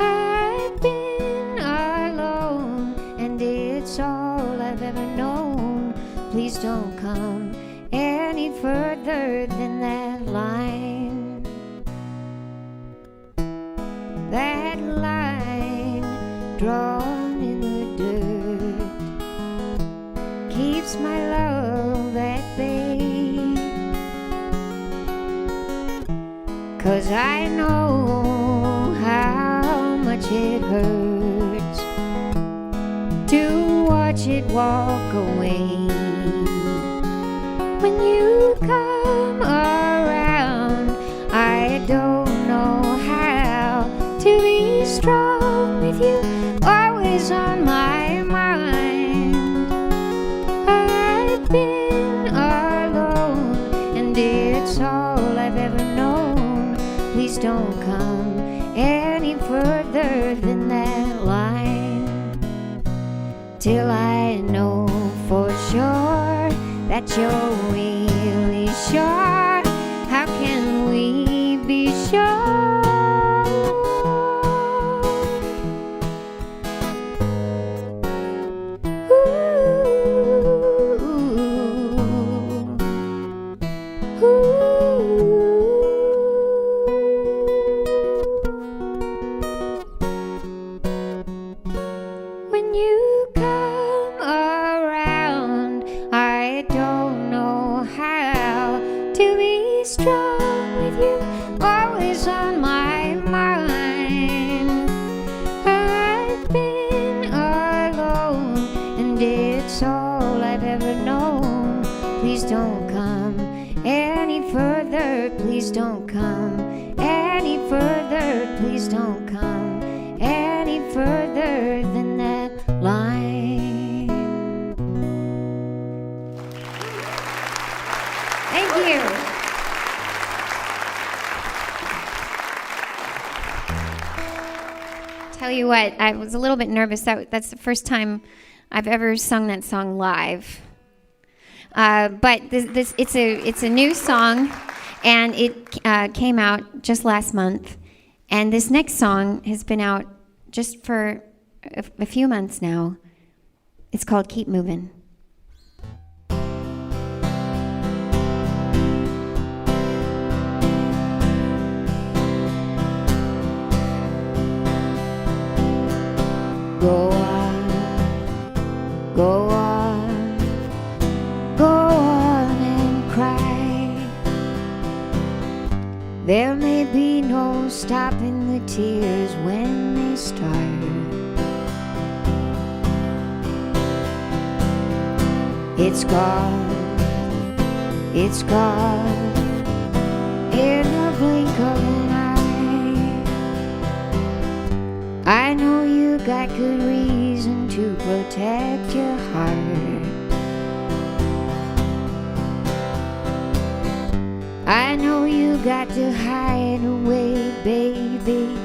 I've been alone, and it's all I've ever known. Please don't come any further than that line. That line drawn in the dirt keeps my love at bay. 'Cause I know how much it hurts to watch it walk away. When you come around, I don't know how to be strong with you, always on my mind. I've been alone, and it's all I've ever known. Please don't come any further than that line, till I know for sure that you're really sure. How can we be sure? When you come around, I don't know how to be strong with you, always on my mind. I've been alone, and it's all I've ever known. Please don't come any further, please don't come any further, please don't come any further than that line. Thank you. Tell you what, I was a little bit nervous. That's the first time I've ever sung that song live. But it's a new song, and it came out just last month. And this next song has been out just for a few months now. It's called Keep Movin'. Go on, go on, go on and cry. There may be no stopping the tears when they start. It's gone in a blink of an eye. I know you got good reason to protect your heart. I know you got to hide away, baby.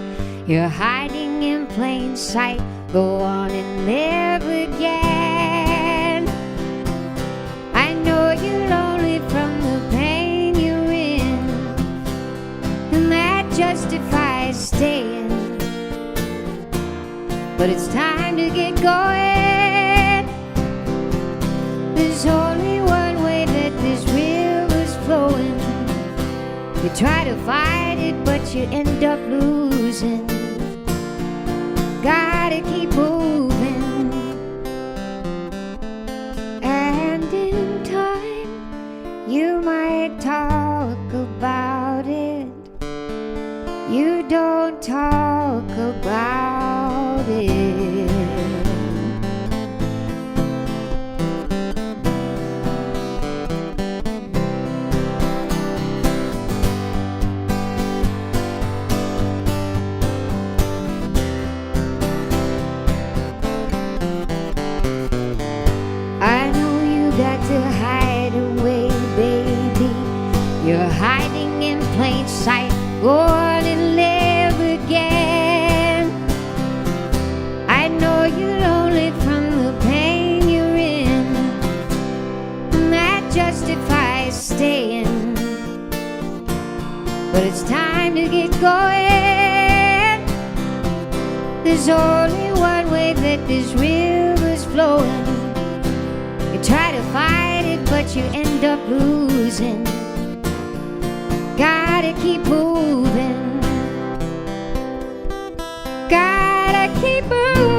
You're hiding in plain sight. Go on and live again. I know you're lonely from the pain you're in, and that justifies staying. but it's time to get going. There's only one way that this river's flowing. You try to fight it, but you end up losing. Gotta keep moving. And in time, you might talk about it. You don't talk about it. I know you got to hide away, baby. You're hiding in plain sight. Go on and live again. I know you're lonely from the pain you're in, and that justifies staying. But it's time to get going. There's only one way that this river's flowing. You try to fight it, but you end up losing. Gotta keep moving. Gotta keep moving.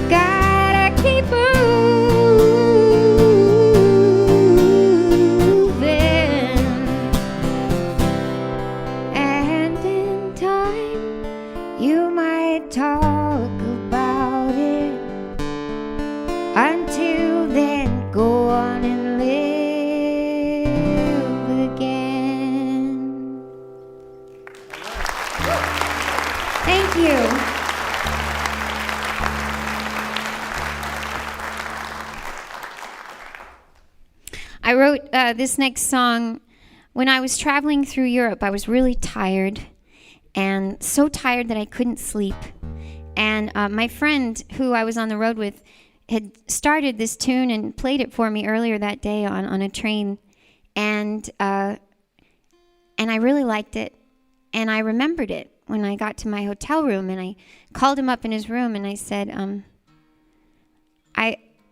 Gotta keep moving. And in time, you might talk about it. Until then, go on and live again. Thank you. I wrote this next song when I was traveling through Europe. I was really tired, and so tired that I couldn't sleep. And my friend who I was on the road with had started this tune and played it for me earlier that day on a train, and I really liked it, and I remembered it when I got to my hotel room, and I called him up in his room, and I said, I'm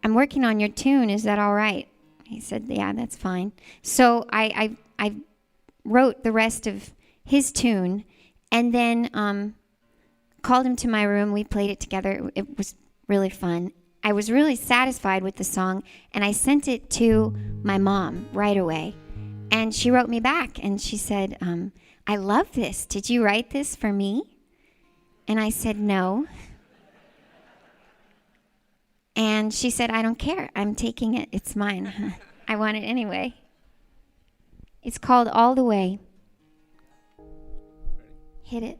working on your tune, is that all right? He said, yeah, that's fine. So I wrote the rest of his tune, and then called him to my room. We played it together. It was really fun. I was really satisfied with the song, and I sent it to my mom right away. And she wrote me back, and she said, I love this. Did you write this for me? And I said, no. And she said, I don't care. I'm taking it. It's mine. I want it anyway. It's called All the Way. Hit it.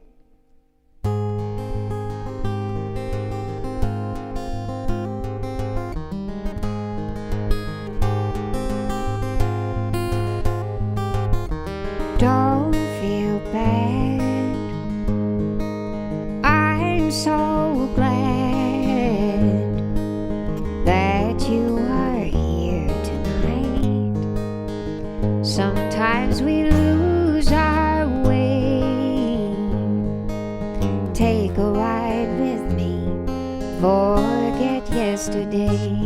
Don't feel bad. I'm so glad that you are here tonight. Sometimes we lose our way. Take a ride with me. Forget yesterday.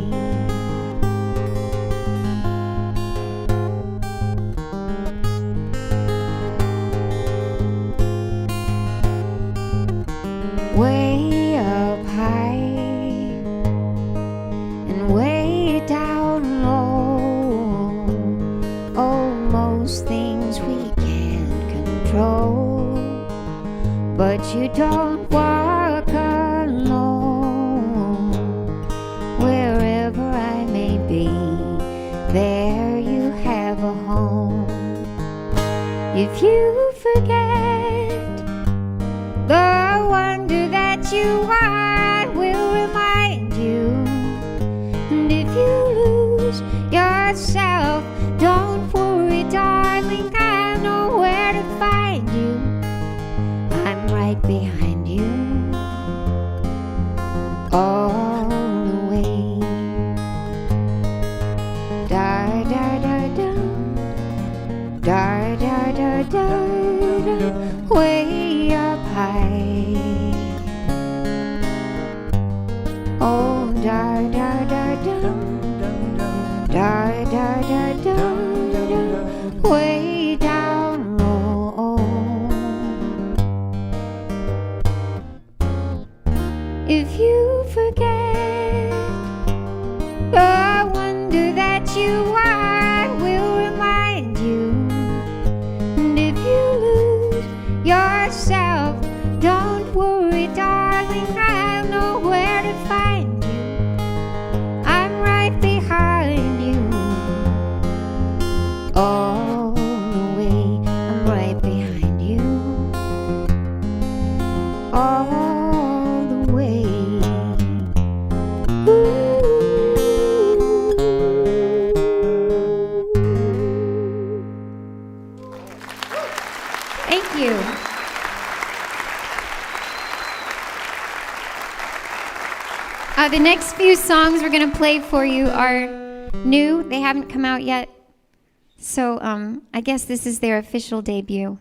Way up high and way down low. Oh, most things we can't control, but you don't walk alone. Wherever I may be, there you have a home. If you forget the wonder that you are, I will remind you. And if you lose yourself, don't worry, darling, I know where to find you. I'm right behind you, all the way. Da da da da, da da da. you. The next few songs we're going to play for you are new. They haven't come out yet. So I guess this is their official debut.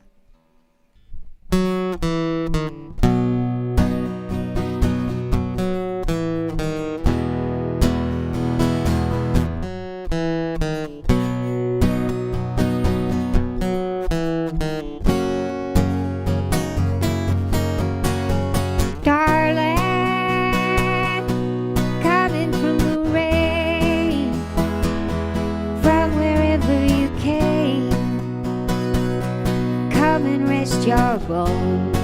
Your bones.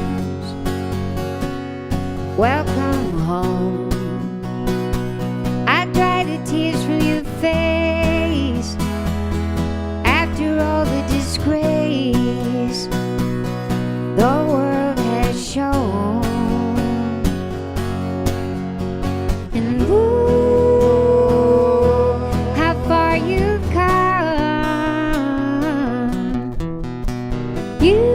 Welcome home. I dry the tears from your face after all the disgrace the world has shown. And ooh, how far you've come. You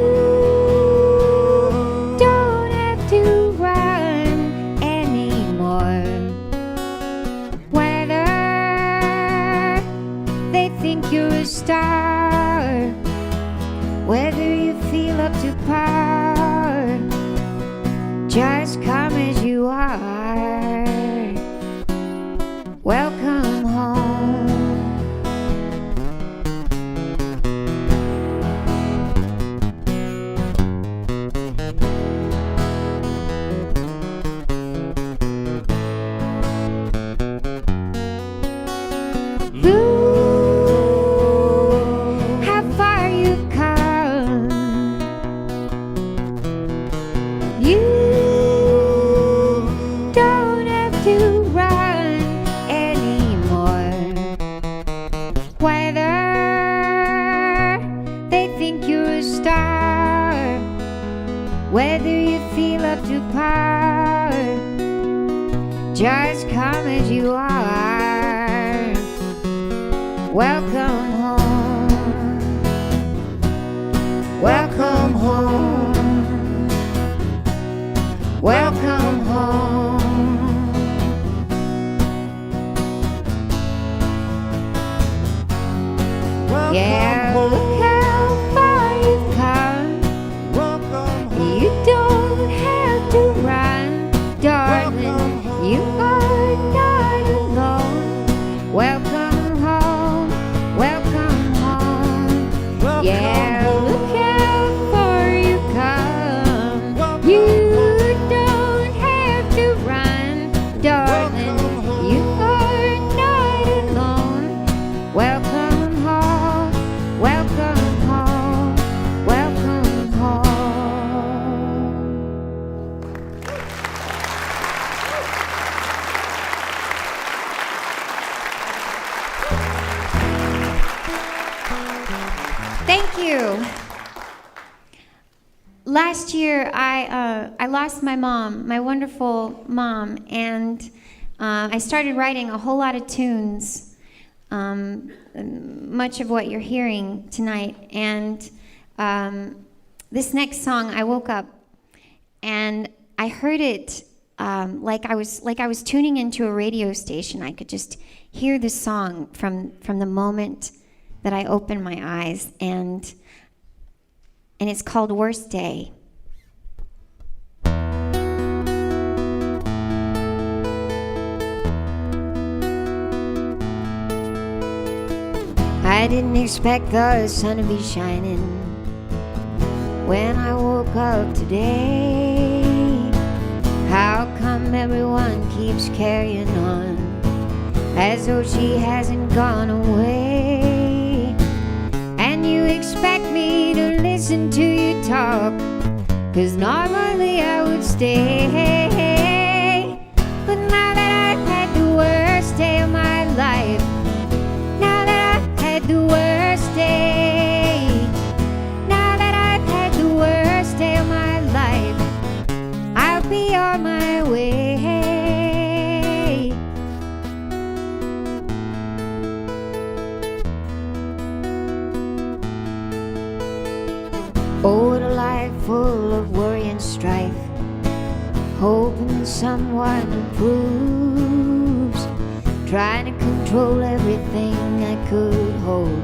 whether you feel up to par, just come as you are. Welcome home. Whether you feel up to par, just come as you are. Welcome home. Welcome home. Welcome home. Welcome Yeah, home. look how far you've come. Welcome home. You don't have to run, darling. You are not alone. Welcome home. Welcome home. Welcome Yeah, home. look how far you come. Welcome You home. don't have to run, darling. Welcome home. You are not alone. Welcome home. Welcome home. Welcome home. Thank you. Last year, I lost my mom, my wonderful mom, and I started writing a whole lot of tunes, much of what you're hearing tonight. And this next song, I woke up and I heard it like I was tuning into a radio station. I could just hear the song from the moment that I opened my eyes, and it's called Worst Day. I didn't expect the sun to be shining when I woke up today. How come everyone keeps carrying on as though she hasn't gone away? And you expect me to listen to you talk, 'cause normally I would stay. But now that I've had the worst day of my life, now that I've had the worst day, now that I've had the worst day of my life, I'll be on my way. Oh, what a life full of worry and strife, hoping that someone approves, trying to control everything I could hold,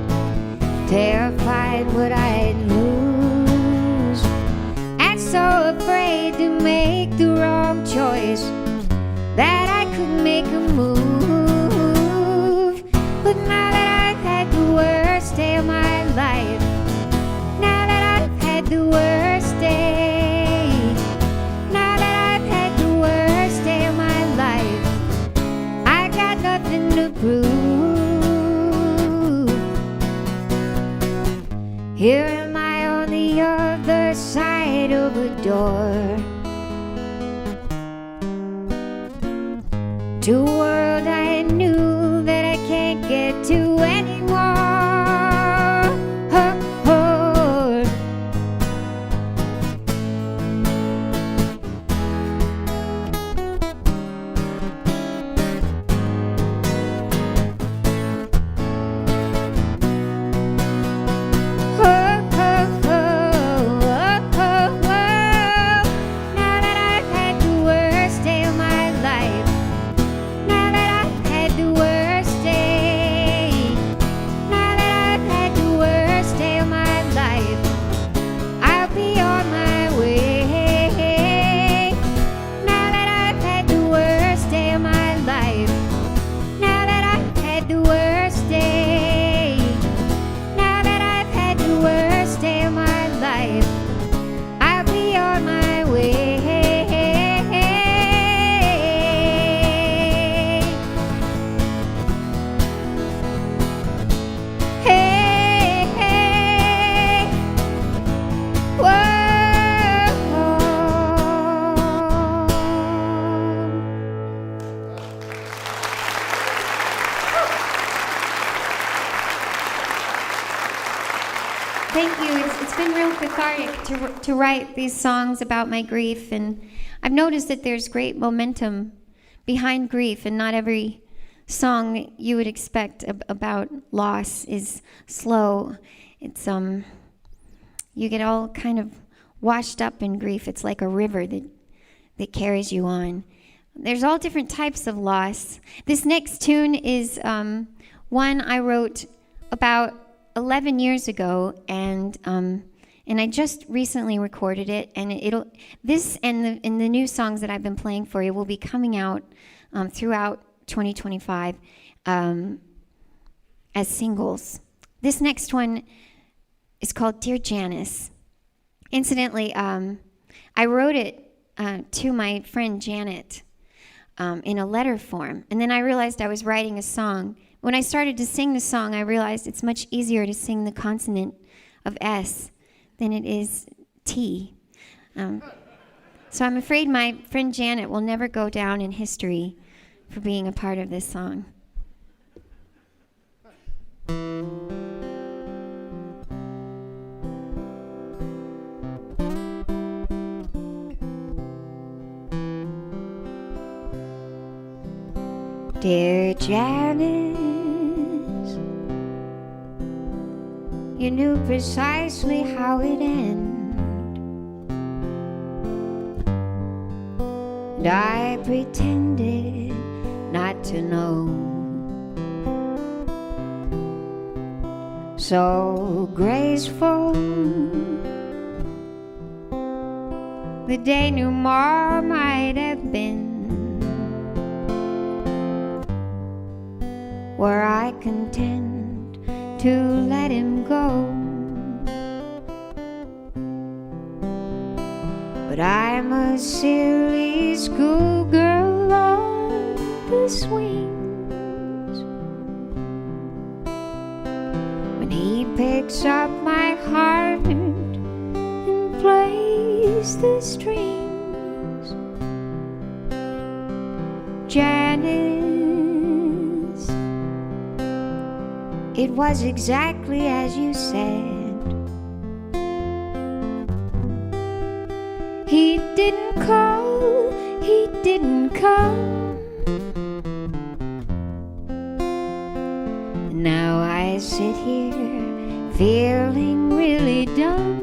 terrified what I'd lose, and so afraid to make the wrong choice that I could make a move. But now that I've had the worst day of my life, now that I've had the worst day, now that I've had the worst day of my life, I got nothing to prove. Here am I on the other side of a door, to a world I knew that I can't get to anymore. Thank you. It's been real cathartic to write these songs about my grief, and I've noticed that there's great momentum behind grief, and not every song you would expect about loss is slow. It's you get all kind of washed up in grief. It's like a river that carries you on. There's all different types of loss. This next tune is one I wrote about 11 years ago, and I just recently recorded it, and this and the new songs that I've been playing for you will be coming out throughout 2025 as singles. This next one is called Dear Janice. Incidentally, I wrote it to my friend Janet in a letter form, and then I realized I was writing a song. When I started to sing the song, I realized it's much easier to sing the consonant of S than it is T. So I'm afraid my friend Janet will never go down in history for being a part of this song. Dear Janice, you knew precisely how it ended, and I pretended not to know. So graceful, the day knew more might have been, were I content to let him go. But I'm a silly schoolgirl on the swings. When he picks up my heart and plays the strings, Janice, it was exactly as you said. He didn't call, he didn't come. Now I sit here feeling really dumb.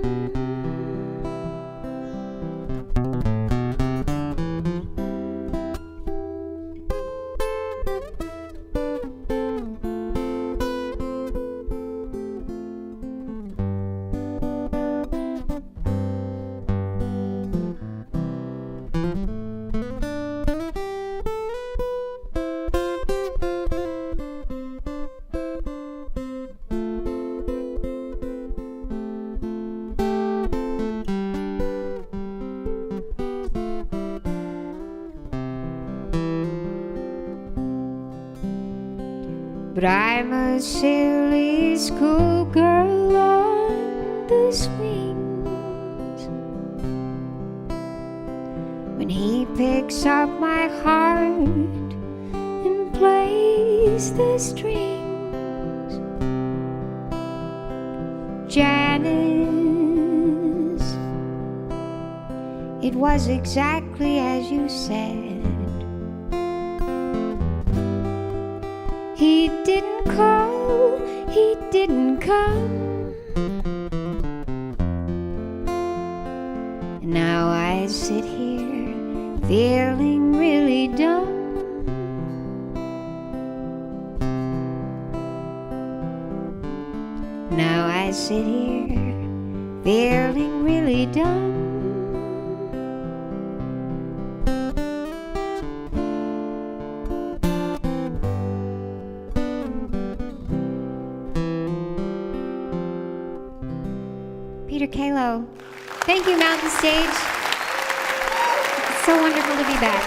But I'm a silly schoolgirl on the swings. When he picks up my heart and plays the strings, Janice, it was exactly as you said. He didn't call, he didn't come. And now I sit here feeling really dumb. Now I sit here feeling really dumb. Peter Kalo. Thank you, Mountain Stage. It's so wonderful to be back.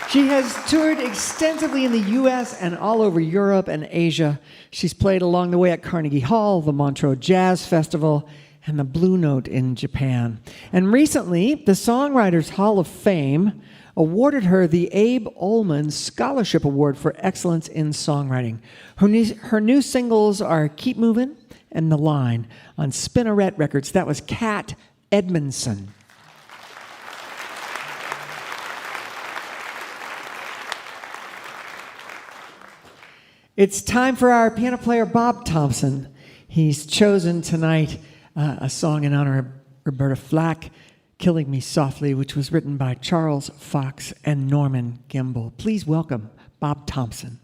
She has toured extensively in the U.S. and all over Europe and Asia. She's played along the way at Carnegie Hall, the Montreux Jazz Festival, and the Blue Note in Japan. And recently, the Songwriters Hall of Fame awarded her the Abe Ullman Scholarship Award for Excellence in Songwriting. Her new singles are Keep Movin' and The Line on Spinneret Records. That was Kat Edmonson. It's time for our piano player, Bob Thompson. He's chosen tonight a song in honor of Roberta Flack, Killing Me Softly, which was written by Charles Fox and Norman Gimbel. Please welcome Bob Thompson.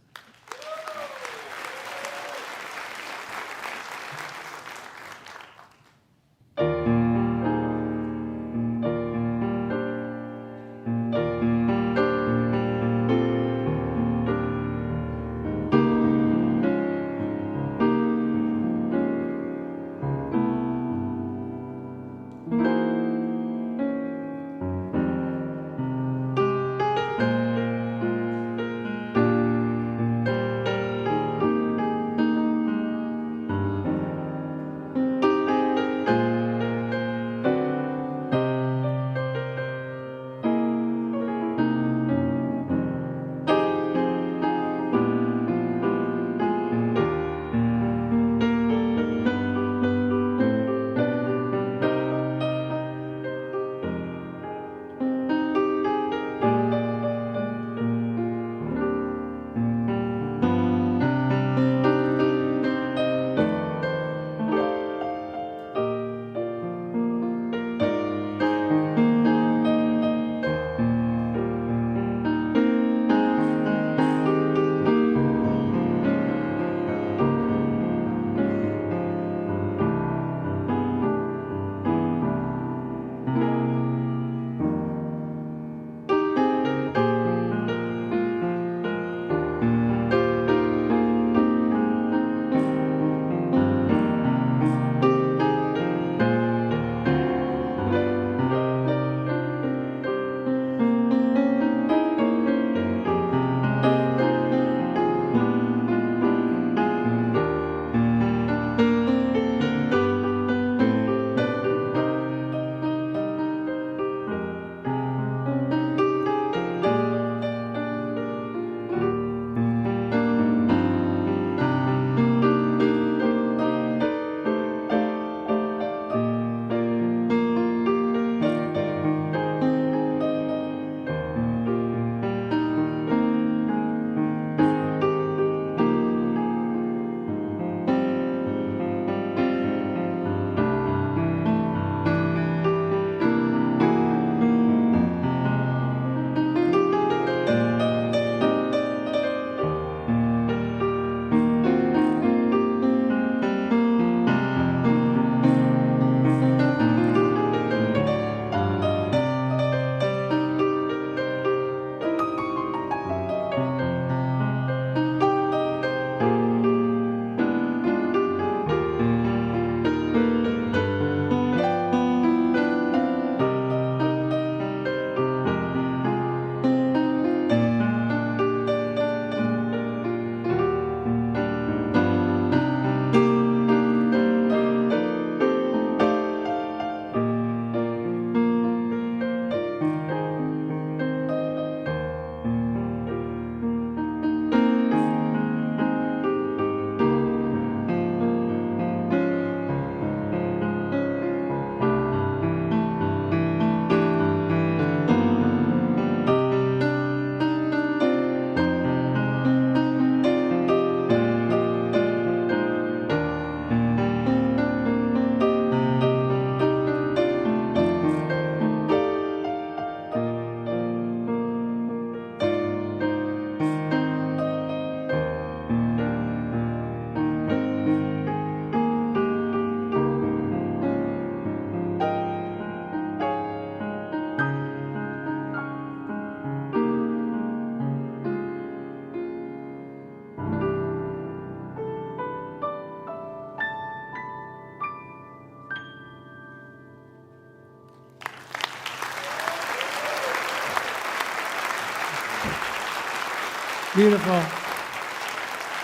Beautiful.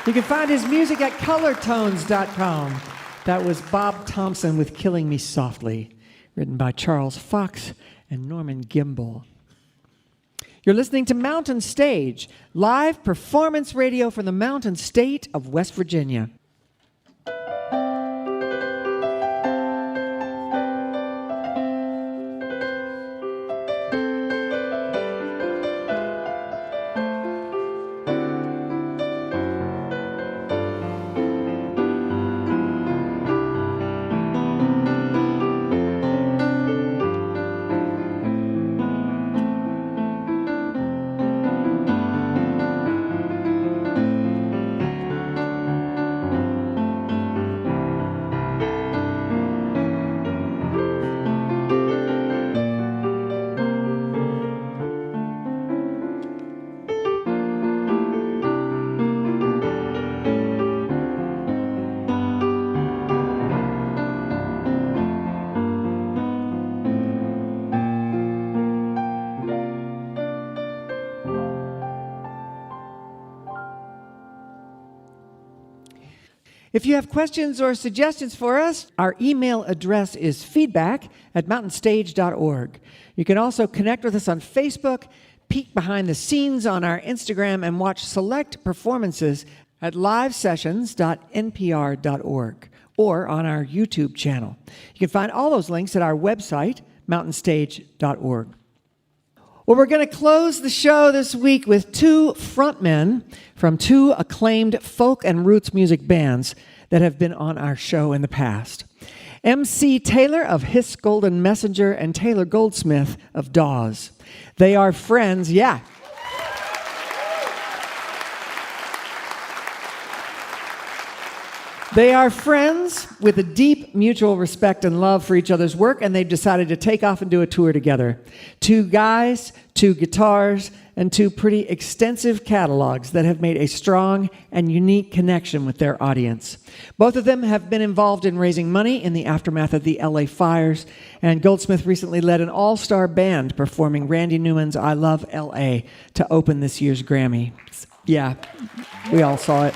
You can find his music at colortones.com. That was Bob Thompson with Killing Me Softly, written by Charles Fox and Norman Gimbel. You're listening to Mountain Stage, live performance radio from the Mountain State of West Virginia. If you have questions or suggestions for us, our email address is feedback@mountainstage.org. You can also connect with us on Facebook, peek behind the scenes on our Instagram, and watch select performances at livesessions.npr.org or on our YouTube channel. You can find all those links at our website, mountainstage.org. Well, we're going to close the show this week with two frontmen from two acclaimed folk and roots music bands that have been on our show in the past. MC Taylor of Hiss Golden Messenger and Taylor Goldsmith of Dawes. They are friends, yeah. They are friends with a deep mutual respect and love for each other's work, and they've decided to take off and do a tour together. Two guys, two guitars, and two pretty extensive catalogs that have made a strong and unique connection with their audience. Both of them have been involved in raising money in the aftermath of the LA fires, and Goldsmith recently led an all-star band performing Randy Newman's I Love LA to open this year's Grammy. Yeah, we all saw it.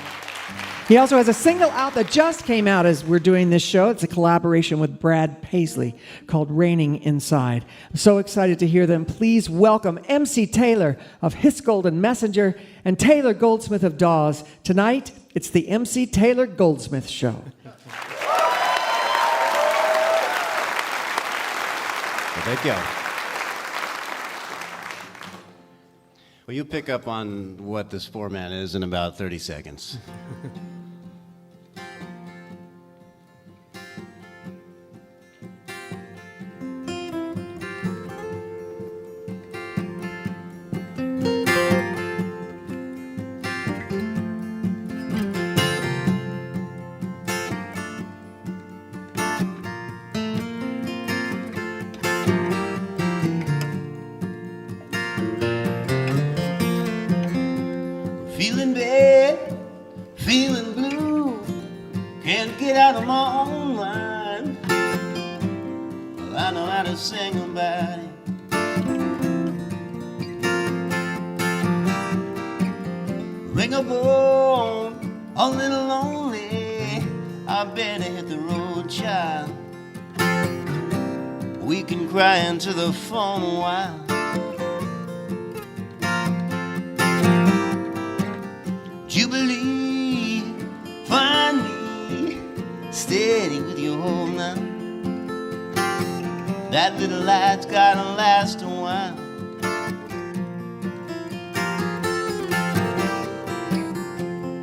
He also has a single out that just came out as we're doing this show. It's a collaboration with Brad Paisley called Raining Inside. I'm so excited to hear them. Please welcome MC Taylor of Hiss Golden Messenger and Taylor Goldsmith of Dawes. Tonight, it's the MC Taylor Goldsmith Show. Thank you. Well, you pick up on what this format is in about 30 seconds. Feeling bad, feeling blue, can't get out of my own mind. Well, I know how to sing about it. Ring a bone, a little lonely, I better hit the road, child. We can cry into the phone a while. Jubilee, find me steady with your hold now. That little light's gotta last a while.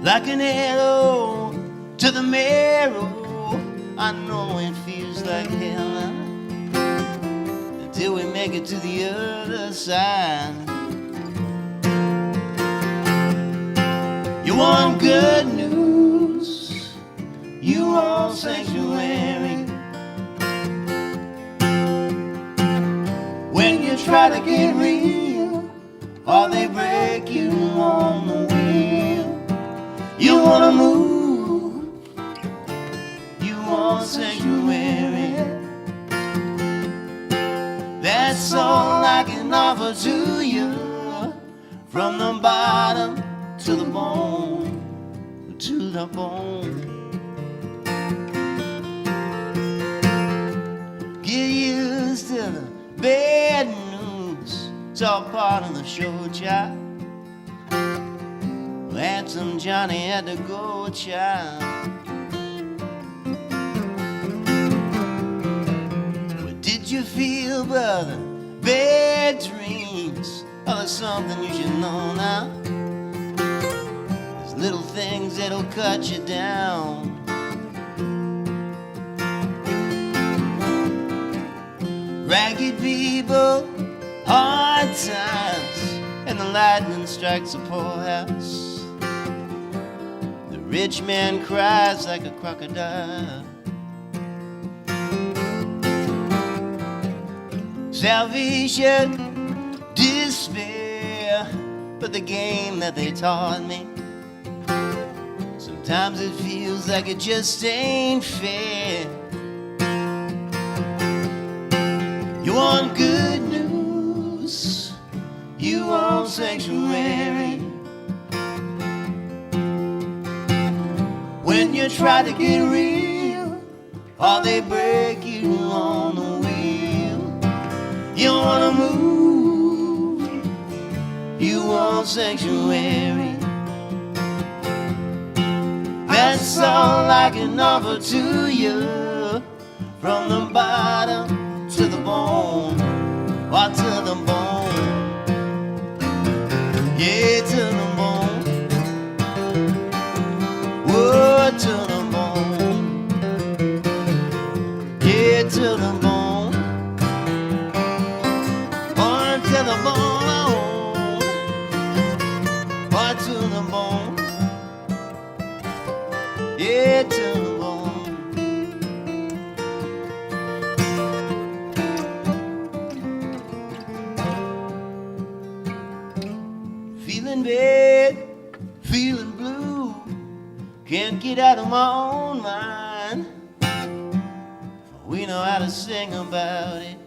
Like an arrow to the marrow, I know it feels like hell now, until we make it to the other side. You want good news, you want sanctuary. When you try to get real, or they break you on the wheel. You wanna move, you want sanctuary. That's all I can offer to you, from the bottom to the bone, to the bone. Get used to the bad news, it's all part of the show, child. Handsome Jonny had to go, child. What did you feel, brother? Bad dreams. Oh, there's something you should know now. There's little things that'll cut you down. Ragged people, hard times, and the lightning strikes a poor house. The rich man cries like a crocodile. Salvation, despair, but the game that they taught me, sometimes it feels like it just ain't fair. You want good news, you want sanctuary. When you try to get real, or they break you on the wheel. You wanna move, you want sanctuary. That's all I can offer to you, from the bottom to the bone, or to the bone, yeah, to the bone, whoa, to the bone, yeah, to the bone, or to the bone, or to the bone, yeah, to the bone. Feeling bad, feeling blue, can't get out of my own mind. We know how to sing about it.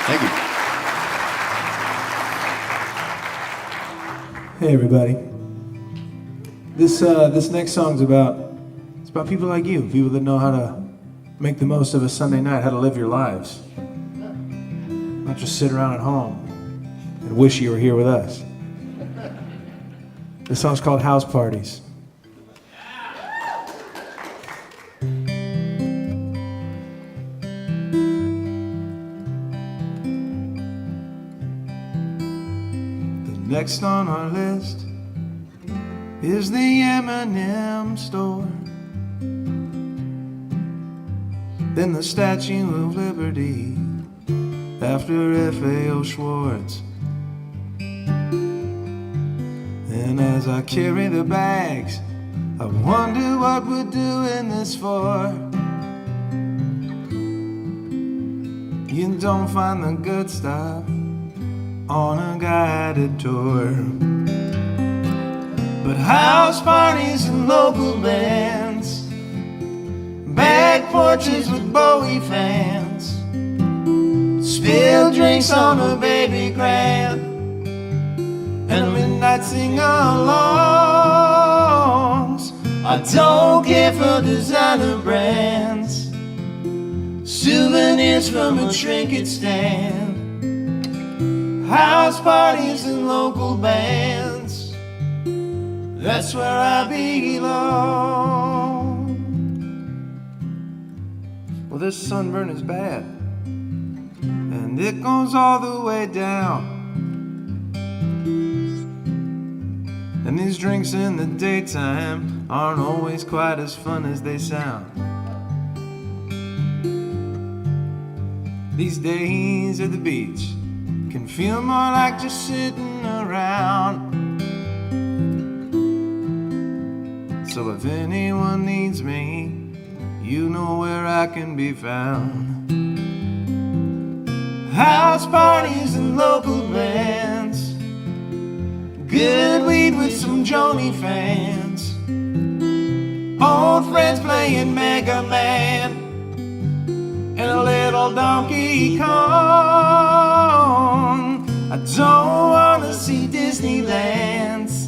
Thank you. Hey everybody. This next song's about people like you, people that know how to make the most of a Sunday night, how to live your lives. Not just sit around at home and wish you were here with us. This song's called House Parties. Next on our list is the M&M store, then the Statue of Liberty after F.A.O. Schwartz. And as I carry the bags, I wonder what we're doing this for. You don't find the good stuff on a guided tour, but house parties and local bands, back porches with Bowie fans, spilled drinks on a baby grand, and midnight sing-alongs. I don't care for designer brands, souvenirs from a trinket stand, house parties and local bands, that's where I belong. Well, this sunburn is bad, and it goes all the way down, and these drinks in the daytime aren't always quite as fun as they sound. These days at the beach can feel more like just sitting around. So if anyone needs me, you know where I can be found. House parties and local bands, good weed with some Jonny fans, Old friends playing Mega Man and a little Donkey Kong. I don't wanna see Disneylands,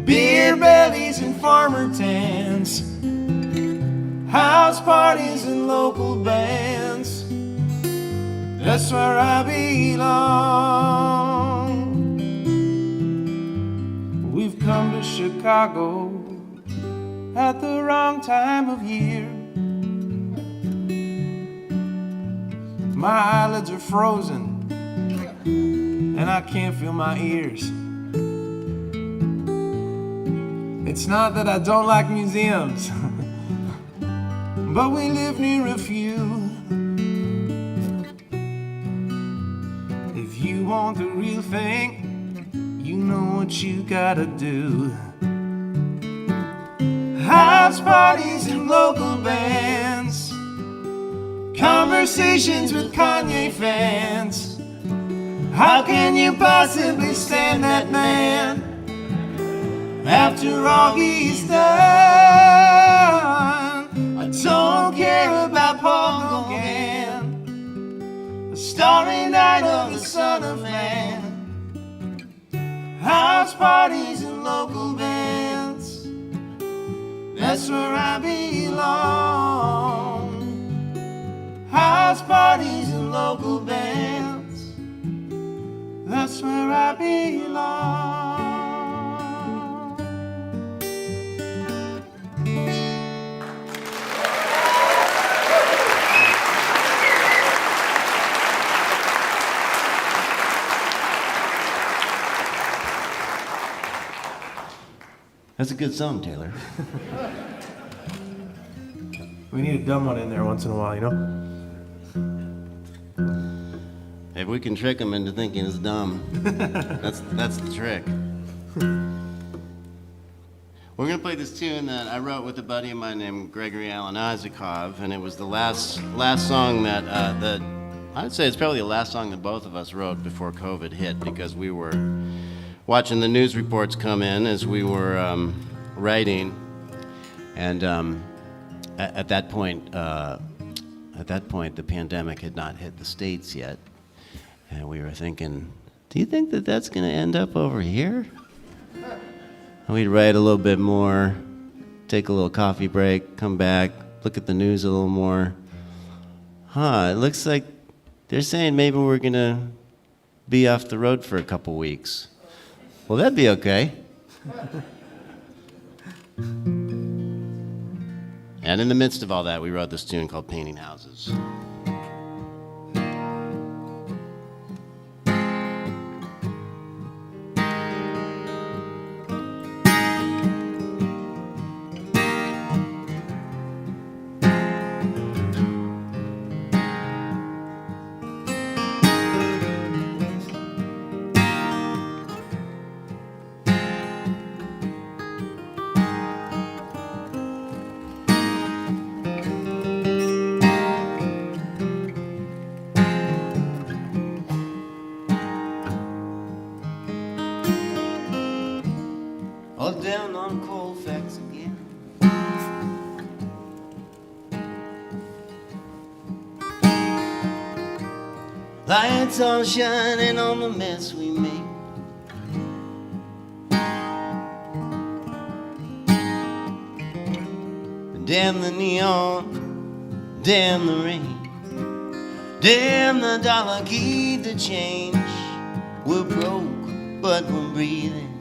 beer bellies and farmer tents, house parties and local bands. That's where I belong. We've come to Chicago at the wrong time of year. My eyelids are frozen and I can't feel my ears. It's not that I don't like museums, but we live near a few. If you want the real thing, you know what you gotta do. House parties and local bands, conversations with Kanye fans. How can you possibly stand that man after all he's done? I don't care about Paul Gauguin, a starry night of the Son of Man. House parties and local bands, that's where I belong. House parties and local bands, that's where I belong. That's a good song, Taylor. We need a dumb one in there once in a while, you know? If we can trick him into thinking it's dumb, that's the trick. We're gonna play this tune that I wrote with a buddy of mine named Gregory Alan Isakov, and it was the last song that I'd say it's probably the last song that both of us wrote before COVID hit, because we were watching the news reports come in as we were writing, and at that point, the pandemic had not hit the States yet, and we were thinking, do you think that that's going to end up over here? And we'd write a little bit more, take a little coffee break, come back, look at the news a little more. It looks like they're saying maybe we're going to be off the road for a couple weeks. Well, that'd be okay. And in the midst of all that, we wrote this tune called Painting Houses. All down on Colfax again. Lights all shining on the mess we made. Damn the neon, damn the rain, damn the dollar keyed to change. We're broke, but we're breathing.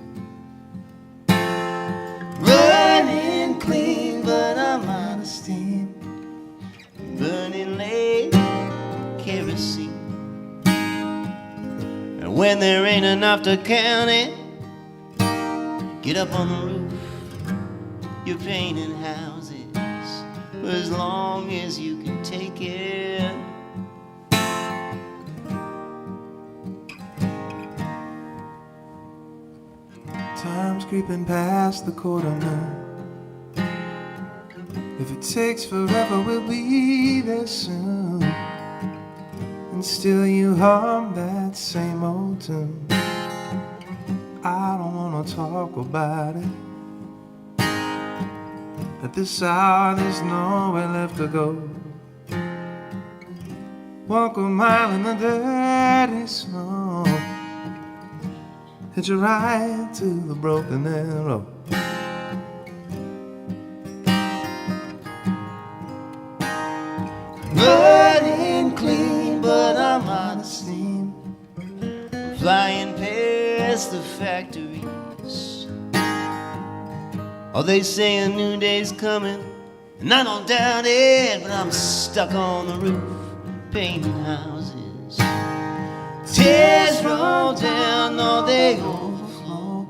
Running clean, but I'm out of steam. Burning late kerosene. And when there ain't enough to count it, get up on the roof. You're painting houses for as long as you can take it. Time's creeping past the quarter moon. If it takes forever, we'll be there soon. And still you hum that same old tune. I don't wanna talk about it. At this hour there's nowhere left to go. Walk a mile in the dirty snow. Hitch a ride to the broken arrow. Burning clean, but I'm out of steam. Flying past the factories. Oh, they say a new day's coming, and I don't doubt it, but I'm stuck on the roof, painting houses. Tears roll down, oh, they overflow.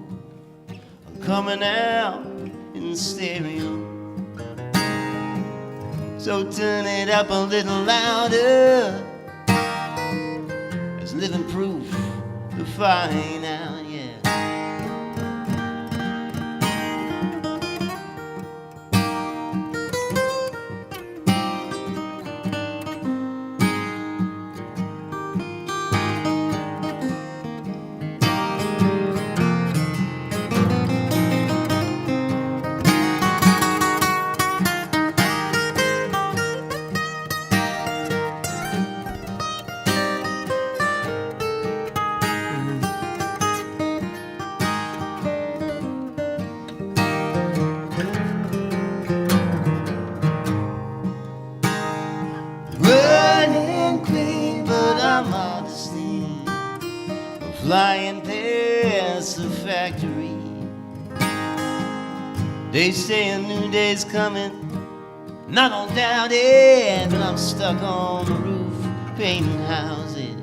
I'm coming out in stereo. So turn it up a little louder. It's living proof to find out, yeah. Flying past the factory. They say a new day's coming, and I don't doubt it, but I'm stuck on the roof, painting houses.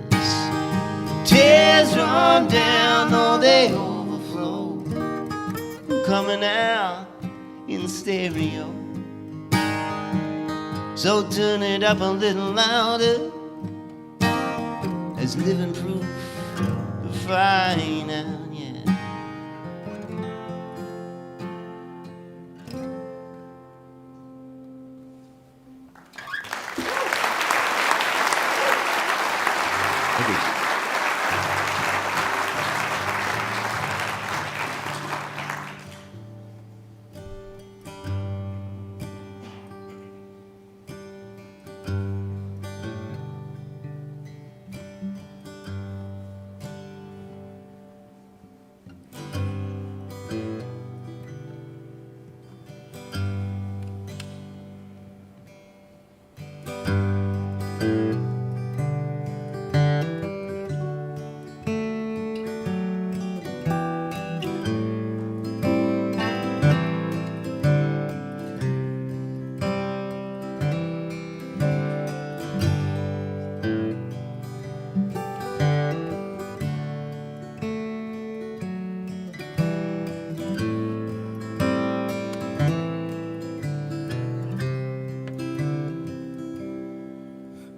Tears run down, oh, they overflow. I'm coming out in stereo. So turn it up a little louder. As living proof to find out, yeah.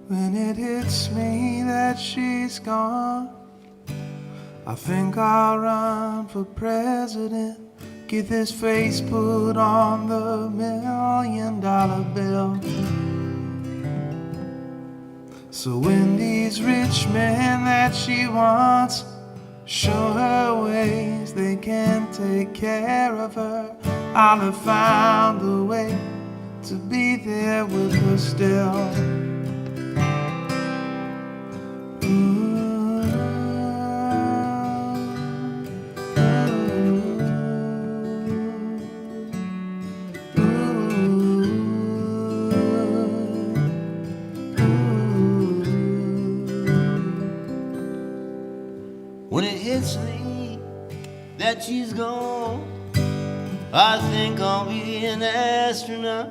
When it hits me that she's gone, I think I'll run for president. Get this face put on the $1,000,000 bill. So when these rich men that she wants show her ways they can take care of her, I'll have found a way to be there with her still. When it hits me that she's gone, I think I'll be an astronaut,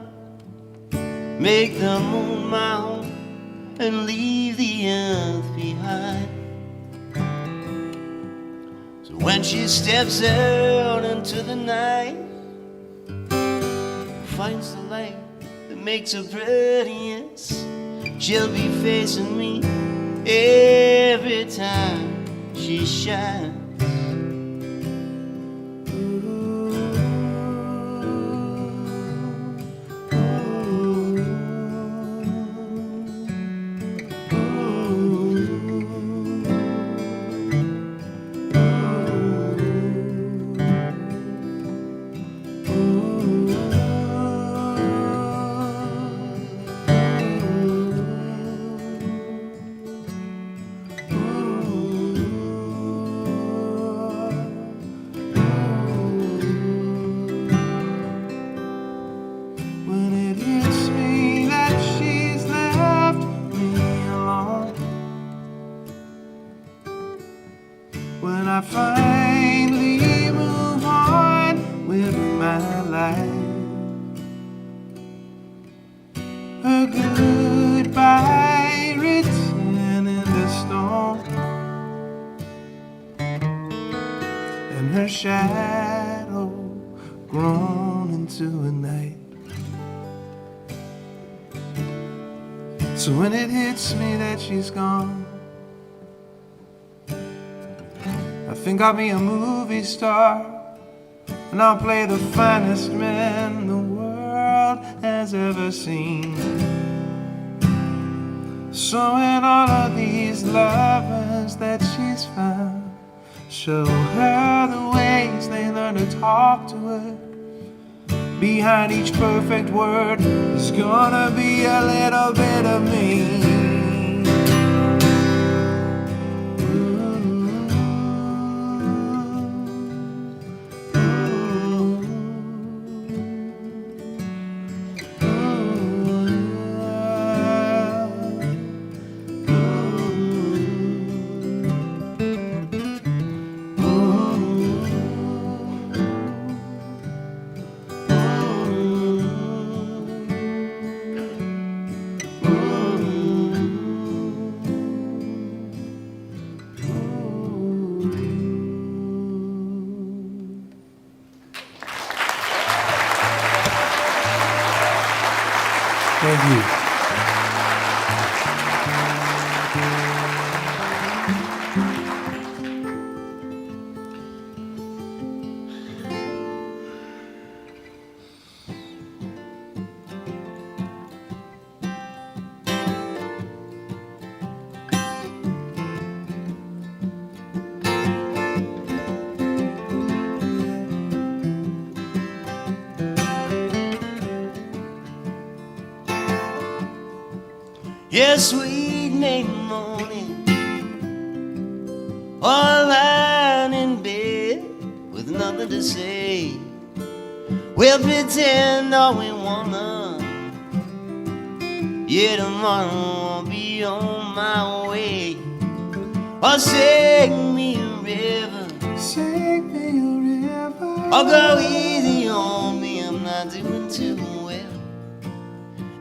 make the moon my home and leave the earth behind. So when she steps out into the night, finds the light that makes her prettiest, she'll be facing me every time she shines. a goodbye written in the stone, and her shadow grown into a night. So when it hits me that she's gone, I think I'll be a movie star, and I'll play the finest man the world has ever seen. So when all of these lovers that she's found show her the ways they learn to talk to her, behind each perfect word there's gonna be a little bit of me. Thank you. Yes, sweet May morning, all lying in bed with nothing to say. We'll pretend all we wanna, yeah, tomorrow I'll be on my way. Or sing me a river, Sing me a river, or go easy on me, I'm not doing too well.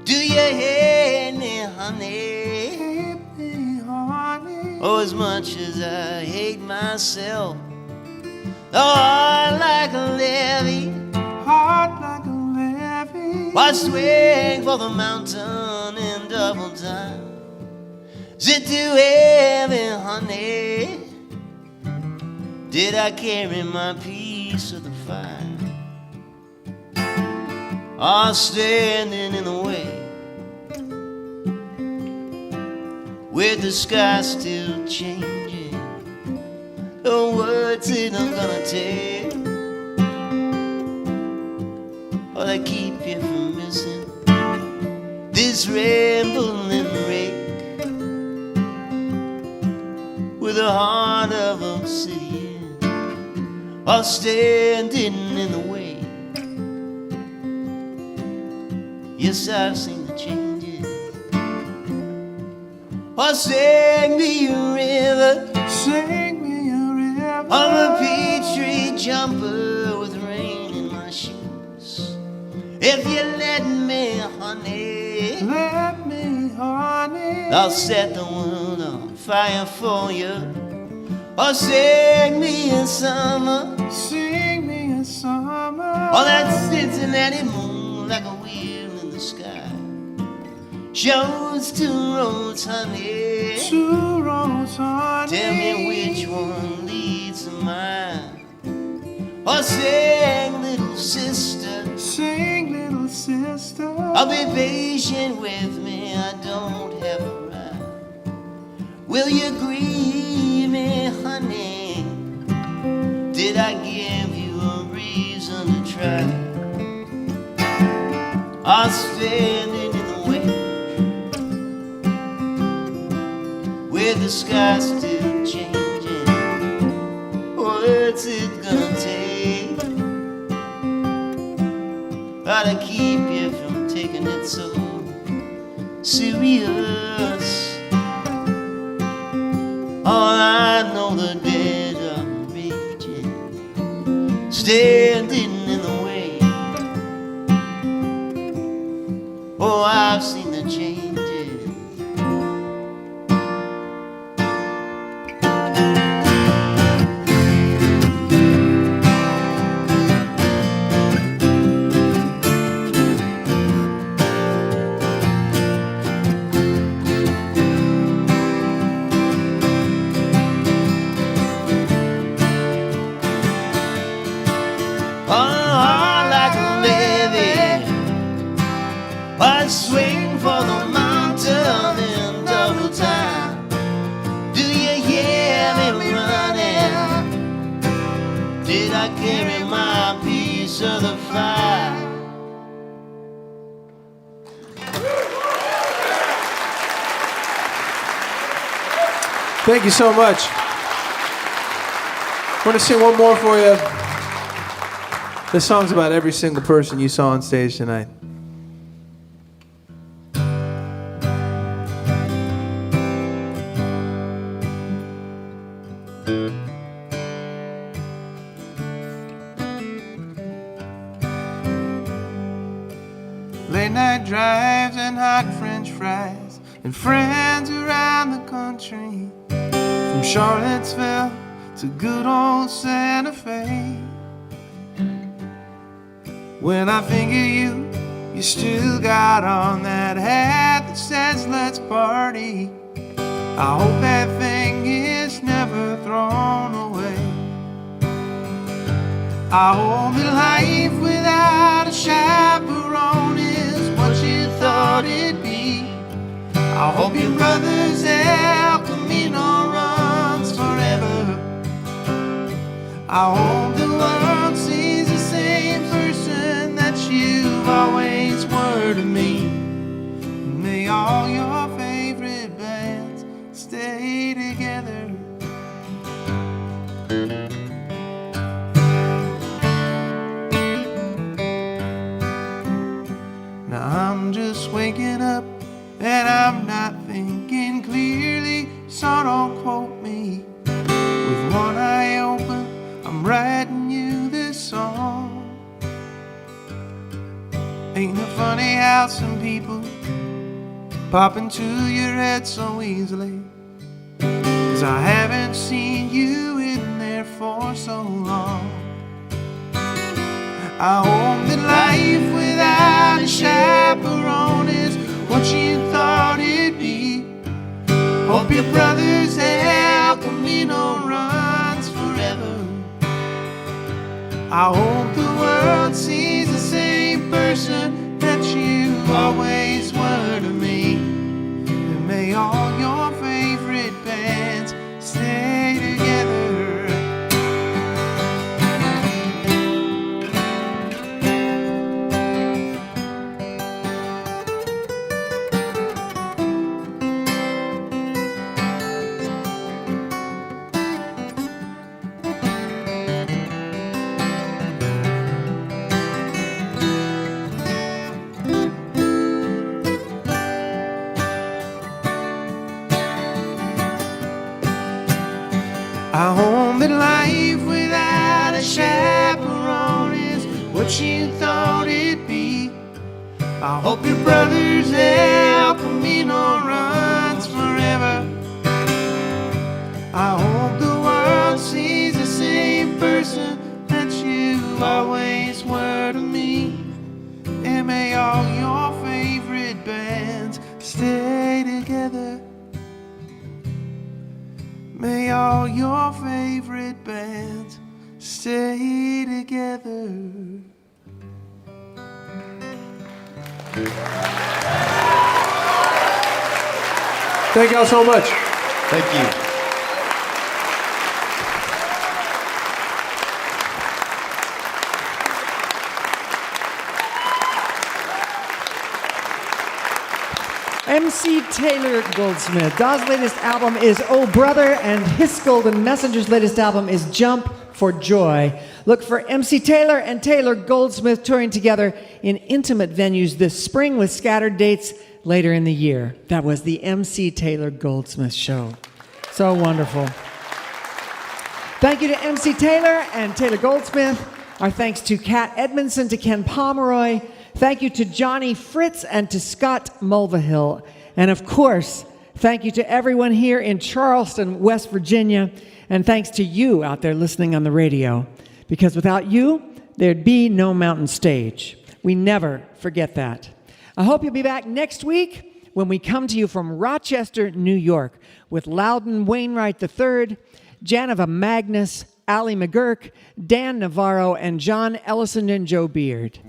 Do you hate me, honey? hate me, honey. Oh, as much as I hate myself. Oh, heart like a levee, Heart like a levee. I swing for the mountain in double time. Is it too heavy, honey? Did I carry my piece of the fire? Or standing in the way, with the sky still changing? Oh, what's it I'm gonna take? Or they keep you from missing this rambling rake with the heart of obsidian, or standing in the way? Yes, I've seen the changes. Or sing me a river, Sing me a river, I'm a peach tree jumper with rain in my shoes. If you let me, honey, let me, honey. I'll set the world on fire for you. Or sing me a summer, Sing me a summer, or that Cincinnati moon like a wheel in the sky. Shows two roads, honey. two roads, honey. Tell me which one leads to mine. Or sing, little sister, Sing, little sister. I'll be patient with me, I don't have a right. Will you grieve me, honey? Did I give you a reason to try? I'm standing in the way, with the sky still changing. What's it gonna take? Gotta keep you from taking it so serious. All I know, the dead are raging, standing in the way. Oh, I've seen the changes. Swing for the mountain in double time. Do you hear me running? Did I carry my piece of the fire? Thank you so much. I'm going to sing one more for you. This song's about every single person you saw on stage tonight. Late night drives and hot French fries and friends around the country, from Charlottesville to good old Santa Fe. When I think of you, you still got on that hat that says let's party. I hope that thing is never thrown away. I hope that life without a chaperone is what you thought it'd be. I hope your brother's El Camino runs forever. I hope the world sees the same person that you always were to me. May all your favorite bands stay together. Now I'm just waking up and I'm not thinking clearly, so don't quote me. With one eye open, I'm writing you this song. Ain't it funny how some people pop into your head so easily? 'Cause I haven't seen you in there for so long. I hope that life without a chaperone is what you thought it'd be. Hope your brother's El Camino runs forever. I hope the world sees the same person that you always were to me. And may all your favorite bands stay together. I hope that life without a chaperone is what you thought it'd be. I hope your brother's El Camino runs forever. I hope the world sees the same person that you always were to me. And may all your favorite bands stay together. May all your favorite bands stay together. Thank y'all so much. Thank you. MC Taylor Goldsmith. Dawes' latest album is Oh Brother, and Hiscold and Messenger's latest album is Jump for Joy. Look for MC Taylor and Taylor Goldsmith touring together in intimate venues this spring with scattered dates later in the year. That was the MC Taylor Goldsmith Show. So wonderful. Thank you to MC Taylor and Taylor Goldsmith. Our thanks to Kat Edmonson, to Ken Pomeroy, Thank you to Jonny, Fritz, and to Scott Mulvahill. And of course, thank you to everyone here in Charleston, West Virginia. And thanks to you out there listening on the radio. Because without you, there'd be no Mountain Stage. We never forget that. I hope you'll be back next week when we come to you from Rochester, New York, with Loudon Wainwright III, Janova Magnus, Allie McGurk, Dan Navarro, and John Ellison and Joe Beard.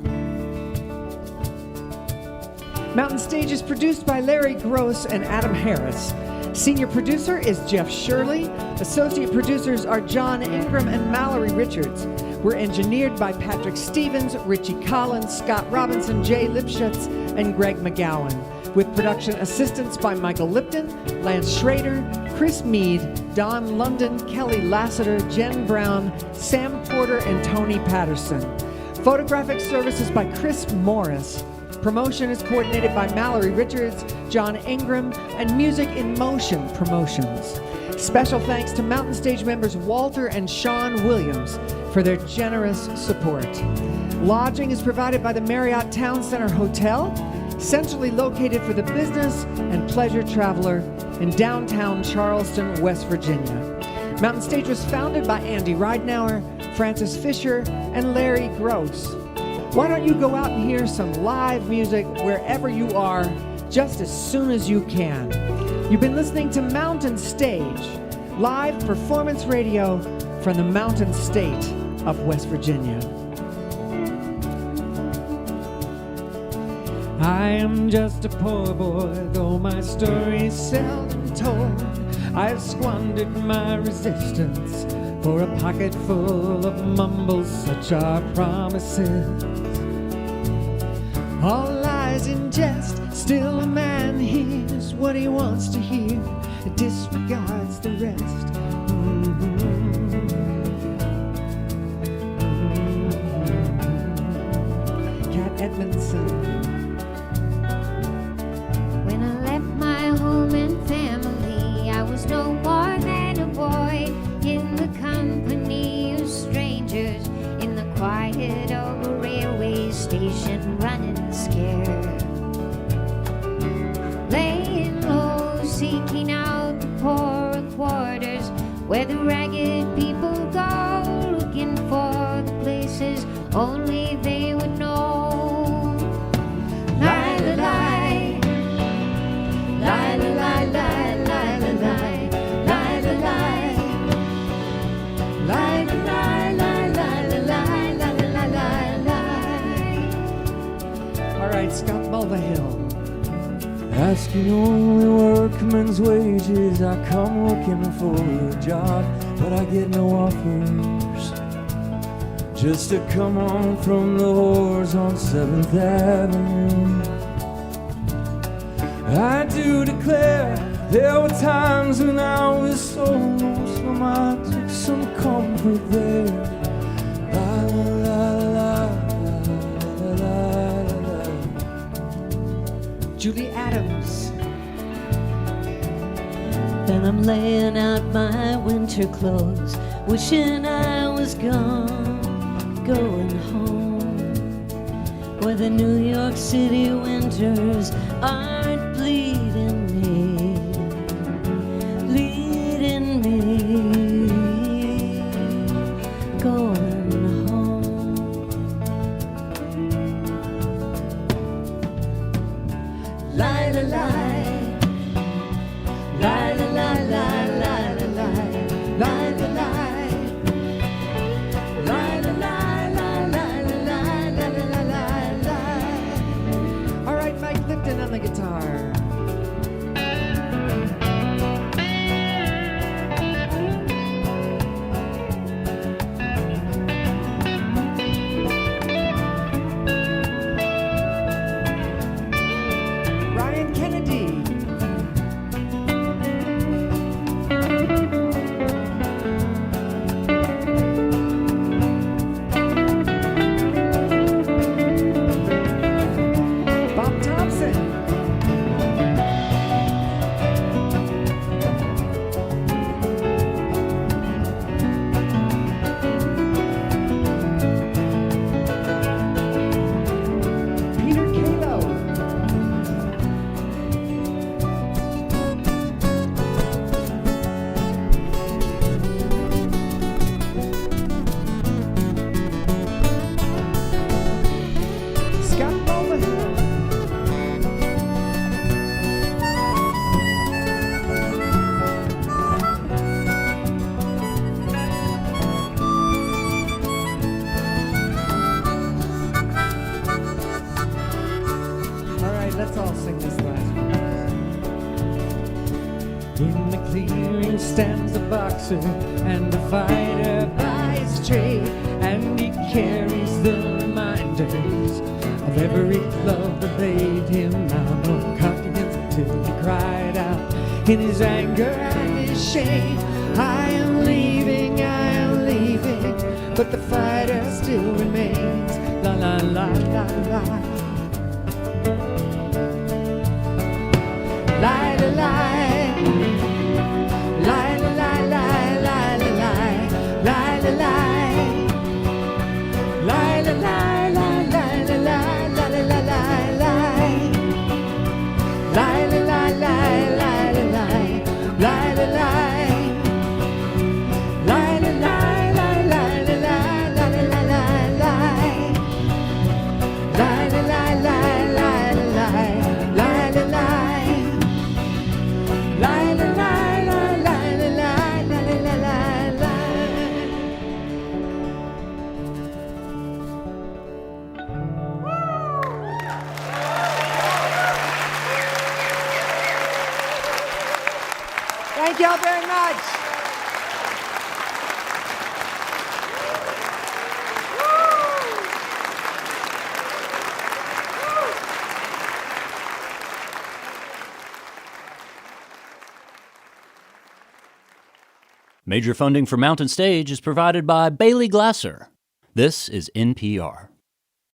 Mountain Stage is produced by Larry Gross and Adam Harris. Senior producer is Jeff Shirley. Associate producers are John Ingram and Mallory Richards. We're engineered by Patrick Stevens, Richie Collins, Scott Robinson, Jay Lipschutz, and Greg McGowan, with production assistance by Michael Lipton, Lance Schrader, Chris Mead, Don London, Kelly Lassiter, Jen Brown, Sam Porter, and Tony Patterson. Photographic services by Chris Morris. Promotion is coordinated by Mallory Richards, John Ingram, and Music in Motion Promotions. Special thanks to Mountain Stage members Walter and Sean Williams for their generous support. Lodging is provided by the Marriott Town Center Hotel, centrally located for the business and pleasure traveler in downtown Charleston, West Virginia. Mountain Stage was founded by Andy Ridenour, Francis Fisher, and Larry Gross. Why don't you go out and hear some live music wherever you are just as soon as you can. You've been listening to Mountain Stage, live performance radio from the Mountain State of West Virginia. I am just a poor boy, though my story's seldom told. I've squandered my resistance for a pocket full of mumbles, such are promises. All lies in jest, still a man hears what he wants to hear, disregards the rest. Cat Edmonson. When I left my home and family, I was no more than a boy in the company of strangers, in the quiet of a railway station, running scared, laying low, seeking out the poorer quarters where the ragged people go, looking for the places only they would know. Lie, lie, lie, lie, lie, lie, lie, lie, lie, lie, lie, lie, lie, lie. All right, Scott Mulvahill. Asking only workman's wages, I come looking for a job, but I get no offers. Just to come on from the whores on 7th Avenue. I do declare there were times when I was so lonesome, I took some comfort there. La la la la la la la. Julie Adams. Then I'm laying out my winter clothes, wishing I was gone, going home, where the New York City winters aren't bleeding me, leading me, going home. Lie, lie, lie. Lie, lie, lie, lie, lie, lie, lie, lie, lie. Lie, lie, lie, lie, lie, lie, lie, lie, lie. All right, Mike Lipton on the guitar. Ryan Kennedy. Bob Thompson. this last verse. In the clearing stands a boxer and a fighter by his trade, and he carries the reminders of every love that laid him down. No confidence until he cried out in his anger and his shame, I am leaving, but the fighter still remains. La la la la la. Lie to lie. Lie to lie, lie, lie to lie. Lie to lie. Lie to lie, lie, lie to lie, lie to lie, lie, lie. Lie to lie, lie, lie to lie. Lie to lie. Lie to lie, lie, lie to lie, lie to lie, lie, lie. Lie to lie, lie, lie to lie. Lie to lie. Lie to lie, lie, lie to lie, lie to lie, lie, lie. Thank y'all very much. Major funding for Mountain Stage is provided by Bailey Glasser. This is NPR.